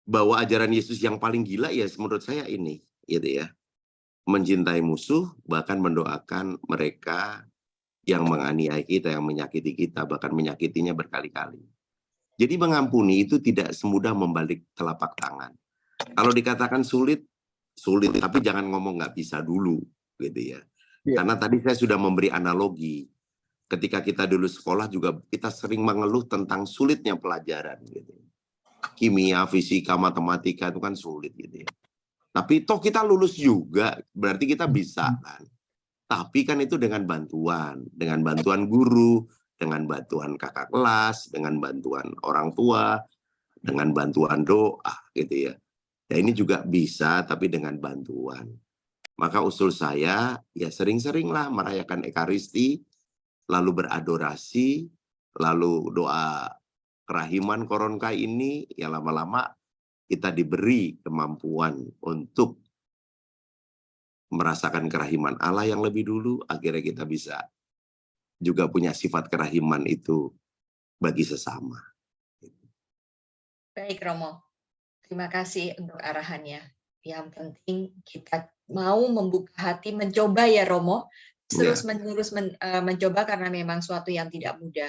Bahwa ajaran Yesus yang paling gila ya menurut saya ini, gitu ya. Mencintai musuh, bahkan mendoakan mereka yang menganiaya kita, yang menyakiti kita, bahkan menyakitinya berkali-kali. Jadi mengampuni itu tidak semudah membalik telapak tangan. Kalau dikatakan sulit, sulit, tapi jangan ngomong nggak bisa dulu, gitu ya. Karena tadi saya sudah memberi analogi. Ketika kita dulu sekolah juga kita sering mengeluh tentang sulitnya pelajaran, gitu. Kimia, fisika, matematika itu kan sulit, gitu ya. Tapi toh kita lulus juga, berarti kita bisa kan. Tapi kan itu dengan bantuan guru, dengan bantuan kakak kelas, dengan bantuan orang tua, dengan bantuan doa, gitu ya. Ya ini juga bisa, tapi dengan bantuan. Maka usul saya, ya sering-seringlah merayakan Ekaristi, lalu beradorasi, lalu doa kerahiman koronkai ini, ya lama-lama kita diberi kemampuan untuk merasakan kerahiman Allah yang lebih dulu, akhirnya kita bisa juga punya sifat kerahiman itu bagi sesama. Baik, Romo. Terima kasih untuk arahannya. Yang penting kita mau membuka hati, mencoba ya Romo, terus-menerus mencoba karena memang suatu yang tidak mudah.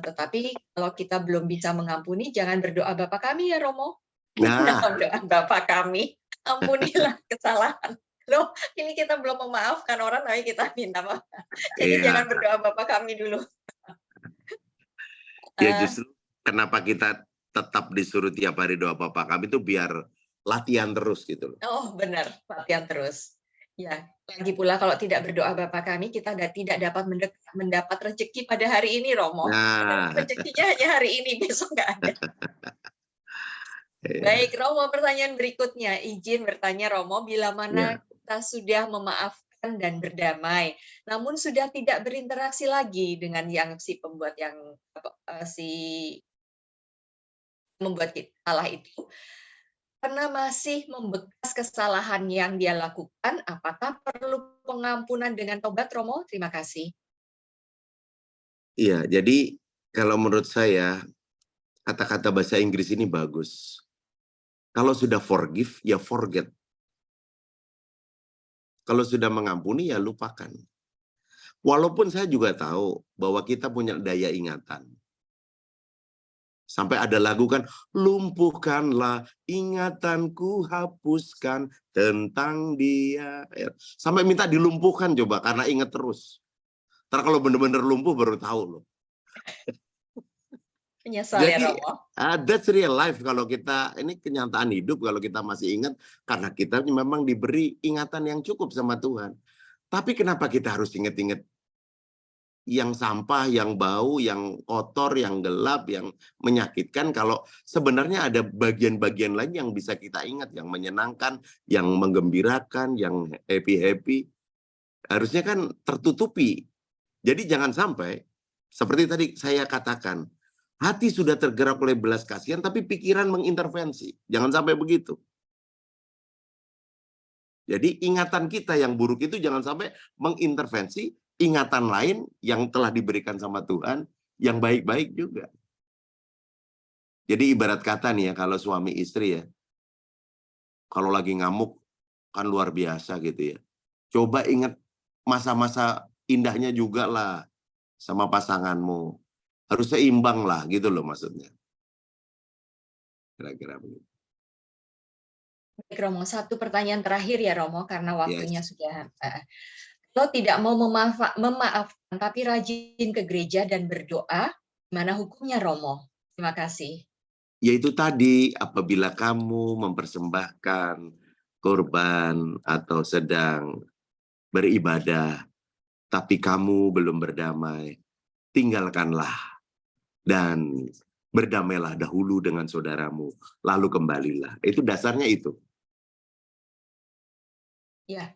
Tetapi kalau kita belum bisa mengampuni, jangan berdoa Bapa kami ya Romo. Nah, Dalam doa Bapa kami, ampunilah kesalahan. Loh, ini kita belum memaafkan orang, tapi kita minta maaf. Jadi iya. jangan berdoa Bapa kami dulu. Ya justru kenapa kita tetap disuruh tiap hari doa Bapa kami itu biar latihan terus gitu loh. Oh benar, latihan terus. Ya, lagi pula kalau tidak berdoa Bapa kami, kita tidak dapat mendapat rezeki pada hari ini, Romo. Nah, Rezekinya hanya hari ini, besok nggak ada. iya. Baik, Romo, pertanyaan berikutnya. Izin bertanya, Romo, bila mana Ya. kita sudah memaafkan dan berdamai, namun sudah tidak berinteraksi lagi dengan yang si pembuat yang si membuat kita salah itu, karena masih membekas kesalahan yang dia lakukan, apakah perlu pengampunan dengan tobat, Romo? Terima kasih. Iya, jadi kalau menurut saya kata-kata bahasa Inggris ini bagus. Kalau sudah forgive, ya forget. Kalau sudah mengampuni, ya lupakan. Walaupun saya juga tahu bahwa kita punya daya ingatan. Sampai ada lagu kan, lumpuhkanlah ingatanku, hapuskan tentang dia. Sampai minta dilumpuhkan coba, karena ingat terus. Ntar kalau benar-benar lumpuh baru tahu loh. Menyesal ya, Jadi Romo. that's real life kalau kita, ini kenyataan hidup kalau kita masih ingat, karena kita memang diberi ingatan yang cukup sama Tuhan. Tapi kenapa kita harus ingat-ingat yang sampah, yang bau, yang kotor, yang gelap, yang menyakitkan, kalau sebenarnya ada bagian-bagian lain yang bisa kita ingat, yang menyenangkan, yang menggembirakan, yang happy-happy. Harusnya kan tertutupi. Jadi jangan sampai, seperti tadi saya katakan, hati sudah tergerak oleh belas kasihan, tapi pikiran mengintervensi. Jangan sampai begitu. Jadi ingatan kita yang buruk itu jangan sampai mengintervensi ingatan lain yang telah diberikan sama Tuhan, yang baik-baik juga. Jadi ibarat kata nih ya, kalau suami istri ya, kalau lagi ngamuk, kan luar biasa gitu ya. Coba ingat masa-masa indahnya juga lah sama pasanganmu. Harusnya imbang lah gitu loh maksudnya. Kira-kira begitu. Baik, Romo, satu pertanyaan terakhir ya, Romo, karena waktunya Yes. sudah. Kalau tidak mau memaafkan, tapi rajin ke gereja dan berdoa, gimana hukumnya, Romo? Terima kasih. Yaitu tadi, apabila kamu mempersembahkan korban atau sedang beribadah, tapi kamu belum berdamai, tinggalkanlah dan berdamailah dahulu dengan saudaramu, lalu kembalilah. Itu dasarnya itu. Ya.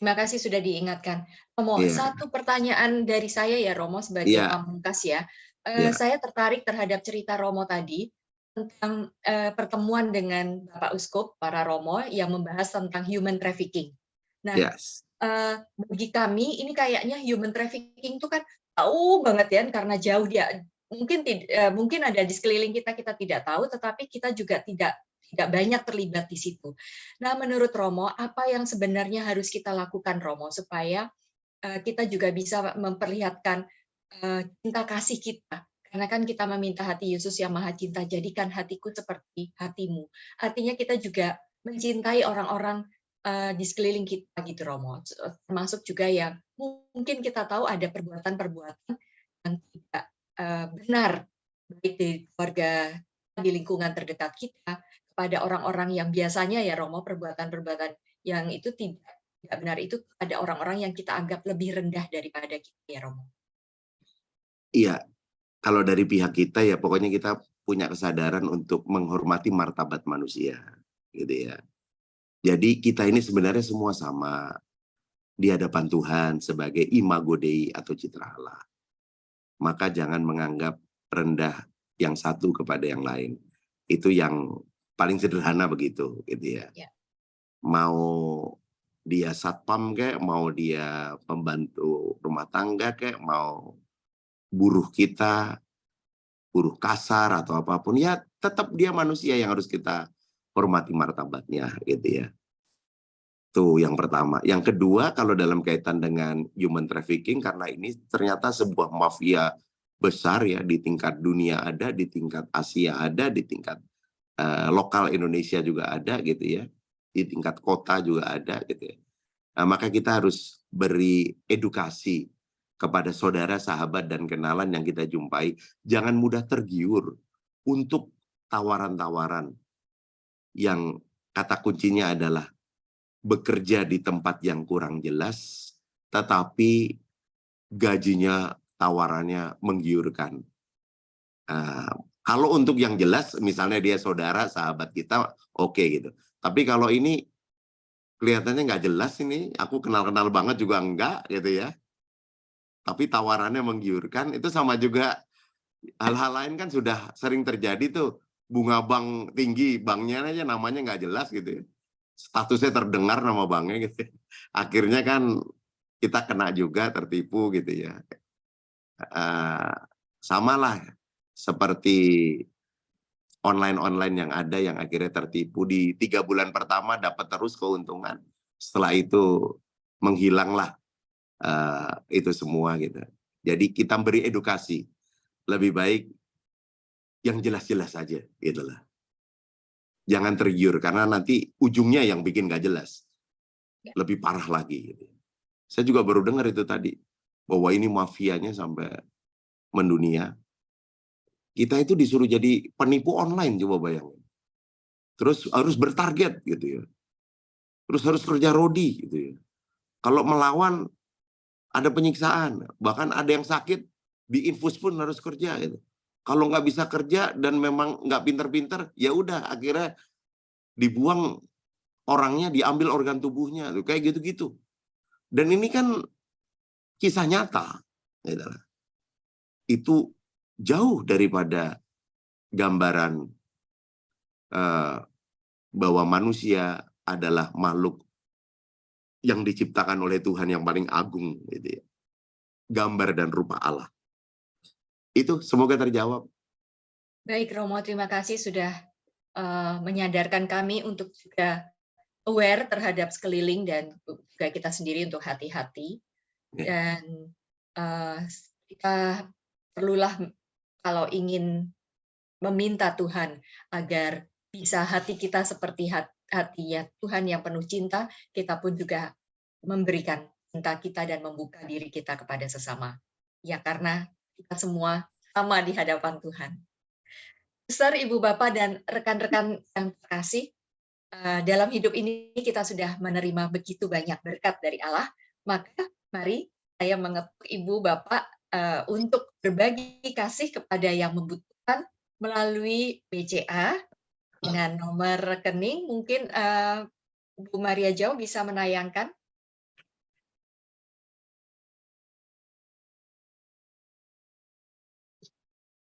Terima kasih sudah diingatkan. Romo, Iya, satu pertanyaan dari saya ya Romo sebagai iya, pamungkas ya. iya, Saya tertarik terhadap cerita Romo tadi tentang pertemuan dengan Bapak Uskup, para Romo yang membahas tentang human trafficking. Nah, yes. bagi kami ini kayaknya human trafficking itu kan jauh banget ya karena jauh dia mungkin ada di sekeliling kita tidak tahu, tetapi kita juga tidak banyak terlibat di situ. Nah, menurut Romo, apa yang sebenarnya harus kita lakukan, Romo, supaya kita juga bisa memperlihatkan cinta kasih kita? Karena kan kita meminta hati Yesus yang Maha Cinta, jadikan hatiku seperti hatimu. Artinya kita juga mencintai orang-orang di sekeliling kita, gitu, Romo. Termasuk juga yang mungkin kita tahu ada perbuatan-perbuatan yang tidak benar, baik di keluarga, di lingkungan terdekat kita, kepada orang-orang yang biasanya ya Romo, perbuatan-perbuatan yang itu tidak benar itu ada orang-orang yang kita anggap lebih rendah daripada kita ya Romo. Iya, kalau dari pihak kita ya pokoknya kita punya kesadaran untuk menghormati martabat manusia, gitu ya. Jadi kita ini sebenarnya semua sama di hadapan Tuhan sebagai imago Dei atau citra Allah. Maka jangan menganggap rendah yang satu kepada yang lain. Itu yang paling sederhana begitu, gitu ya. Ya. Mau dia satpam kayak, mau dia pembantu rumah tangga kayak, mau buruh kita, buruh kasar atau apapun, ya tetap dia manusia yang harus kita hormati martabatnya, gitu ya. Itu yang pertama. Yang kedua, kalau dalam kaitan dengan human trafficking, karena ini ternyata sebuah mafia besar ya, di tingkat dunia ada, di tingkat Asia ada, di tingkat lokal Indonesia juga ada gitu ya, di tingkat kota juga ada gitu ya. Nah, maka kita harus beri edukasi kepada saudara, sahabat, dan kenalan yang kita jumpai. Jangan mudah tergiur untuk tawaran-tawaran yang kata kuncinya adalah bekerja di tempat yang kurang jelas, tetapi gajinya, tawarannya menggiurkan. Kalau untuk yang jelas, misalnya dia saudara, sahabat kita, oke gitu. Tapi kalau ini kelihatannya nggak jelas ini, aku kenal-kenal banget juga enggak gitu ya. Tapi tawarannya menggiurkan, itu sama juga hal-hal lain kan sudah sering terjadi tuh. Bunga bank tinggi, banknya aja namanya nggak jelas gitu ya. Statusnya terdengar nama banknya gitu. Akhirnya kan kita kena juga, tertipu gitu ya. Samalah seperti online-online yang ada yang akhirnya tertipu. Di 3 bulan pertama dapat terus keuntungan. Setelah itu menghilanglah itu semua gitu. Jadi kita beri edukasi. Lebih baik yang jelas-jelas saja gitulah. Jangan tergiur karena nanti ujungnya yang bikin gak jelas. Lebih parah lagi gitu. Saya juga baru dengar itu tadi bahwa ini mafianya sampai mendunia. Kita itu disuruh jadi penipu online, coba bayangin. Terus harus bertarget gitu ya. Terus harus kerja rodi gitu ya. Kalau melawan ada penyiksaan, bahkan ada yang sakit di infus pun harus kerja gitu. Kalau nggak bisa kerja dan memang nggak pinter-pinter, ya udah akhirnya dibuang orangnya, diambil organ tubuhnya, kayak gitu-gitu. Dan ini kan kisah nyata, gitu. Itu jauh daripada gambaran bahwa manusia adalah makhluk yang diciptakan oleh Tuhan yang paling agung, gitu ya. Gambar dan rupa Allah. Itu semoga terjawab. Baik Romo, terima kasih sudah menyadarkan kami untuk juga aware terhadap sekeliling dan juga kita sendiri untuk hati-hati. Ya. Dan kita perlulah kalau ingin meminta Tuhan agar bisa hati kita seperti hatinya Tuhan yang penuh cinta, kita pun juga memberikan cinta kita dan membuka diri kita kepada sesama. Ya karena kita semua sama di hadapan Tuhan. Besar Ibu Bapak dan rekan-rekan yang terkasih, dalam hidup ini kita sudah menerima begitu banyak berkat dari Allah, maka mari saya mengepuk Ibu Bapak untuk berbagi kasih kepada yang membutuhkan melalui BCA dengan nomor rekening. Mungkin Bu Maria Jau bisa menayangkan.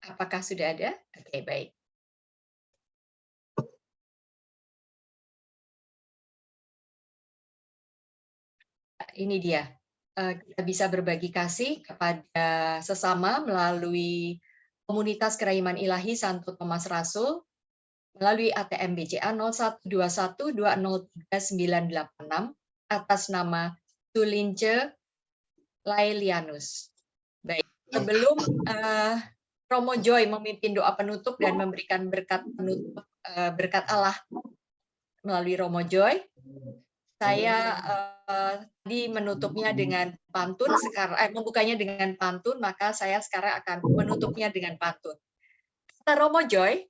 Apakah sudah ada? Oke, baik. Ini dia. Kita bisa berbagi kasih kepada sesama melalui komunitas Keraiman Ilahi Santo Thomas Rasul melalui ATM BCA 0121203986 atas nama Sulince Laelianus. Baik, sebelum Romo Joy memimpin doa penutup dan memberikan berkat penutup, berkat Allah melalui Romo Joy, saya tadi menutupnya dengan pantun, membukanya dengan pantun, maka saya sekarang akan menutupnya dengan pantun. Kata Romo Joy,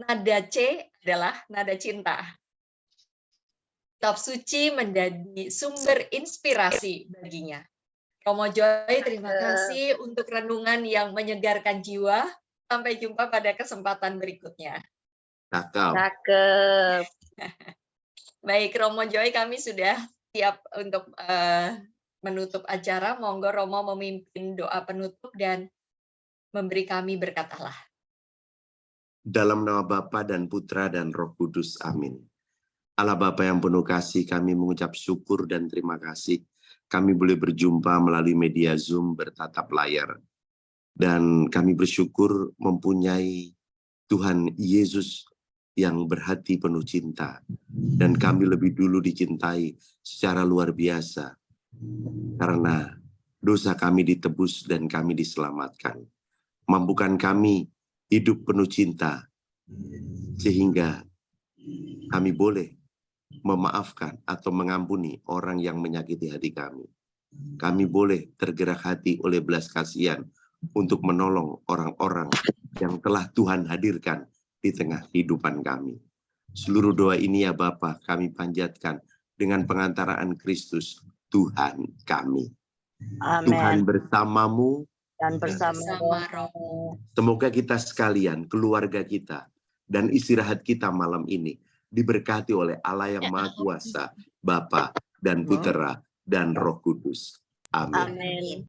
nada C adalah nada cinta. Kitab suci menjadi sumber inspirasi baginya. Romo Joy, terima kasih untuk renungan yang menyegarkan jiwa. Sampai jumpa pada kesempatan berikutnya. Cakep. Baik, Romo Joy, kami sudah siap untuk menutup acara. Monggo Romo memimpin doa penutup dan memberi kami berkat Allah. Dalam nama Bapa dan Putra dan Roh Kudus, amin. Allah Bapa yang penuh kasih, kami mengucap syukur dan terima kasih. Kami boleh berjumpa melalui media Zoom bertatap layar. Dan kami bersyukur mempunyai Tuhan Yesus yang berhati penuh cinta. Dan kami lebih dulu dicintai secara luar biasa. Karena dosa kami ditebus dan kami diselamatkan. Mampukan kami hidup penuh cinta. Sehingga kami boleh memaafkan atau mengampuni orang yang menyakiti hati kami. Kami boleh tergerak hati oleh belas kasihan untuk menolong orang-orang yang telah Tuhan hadirkan di tengah kehidupan kami. Seluruh doa ini ya Bapa kami panjatkan dengan pengantaraan Kristus Tuhan kami. Amen. Tuhan bersamamu Dan bersama Roh. Semoga kita sekalian, keluarga kita, dan istirahat kita malam ini diberkati oleh Allah yang Maha Kuasa, Bapa dan Putra dan Roh Kudus. Amin. Amin.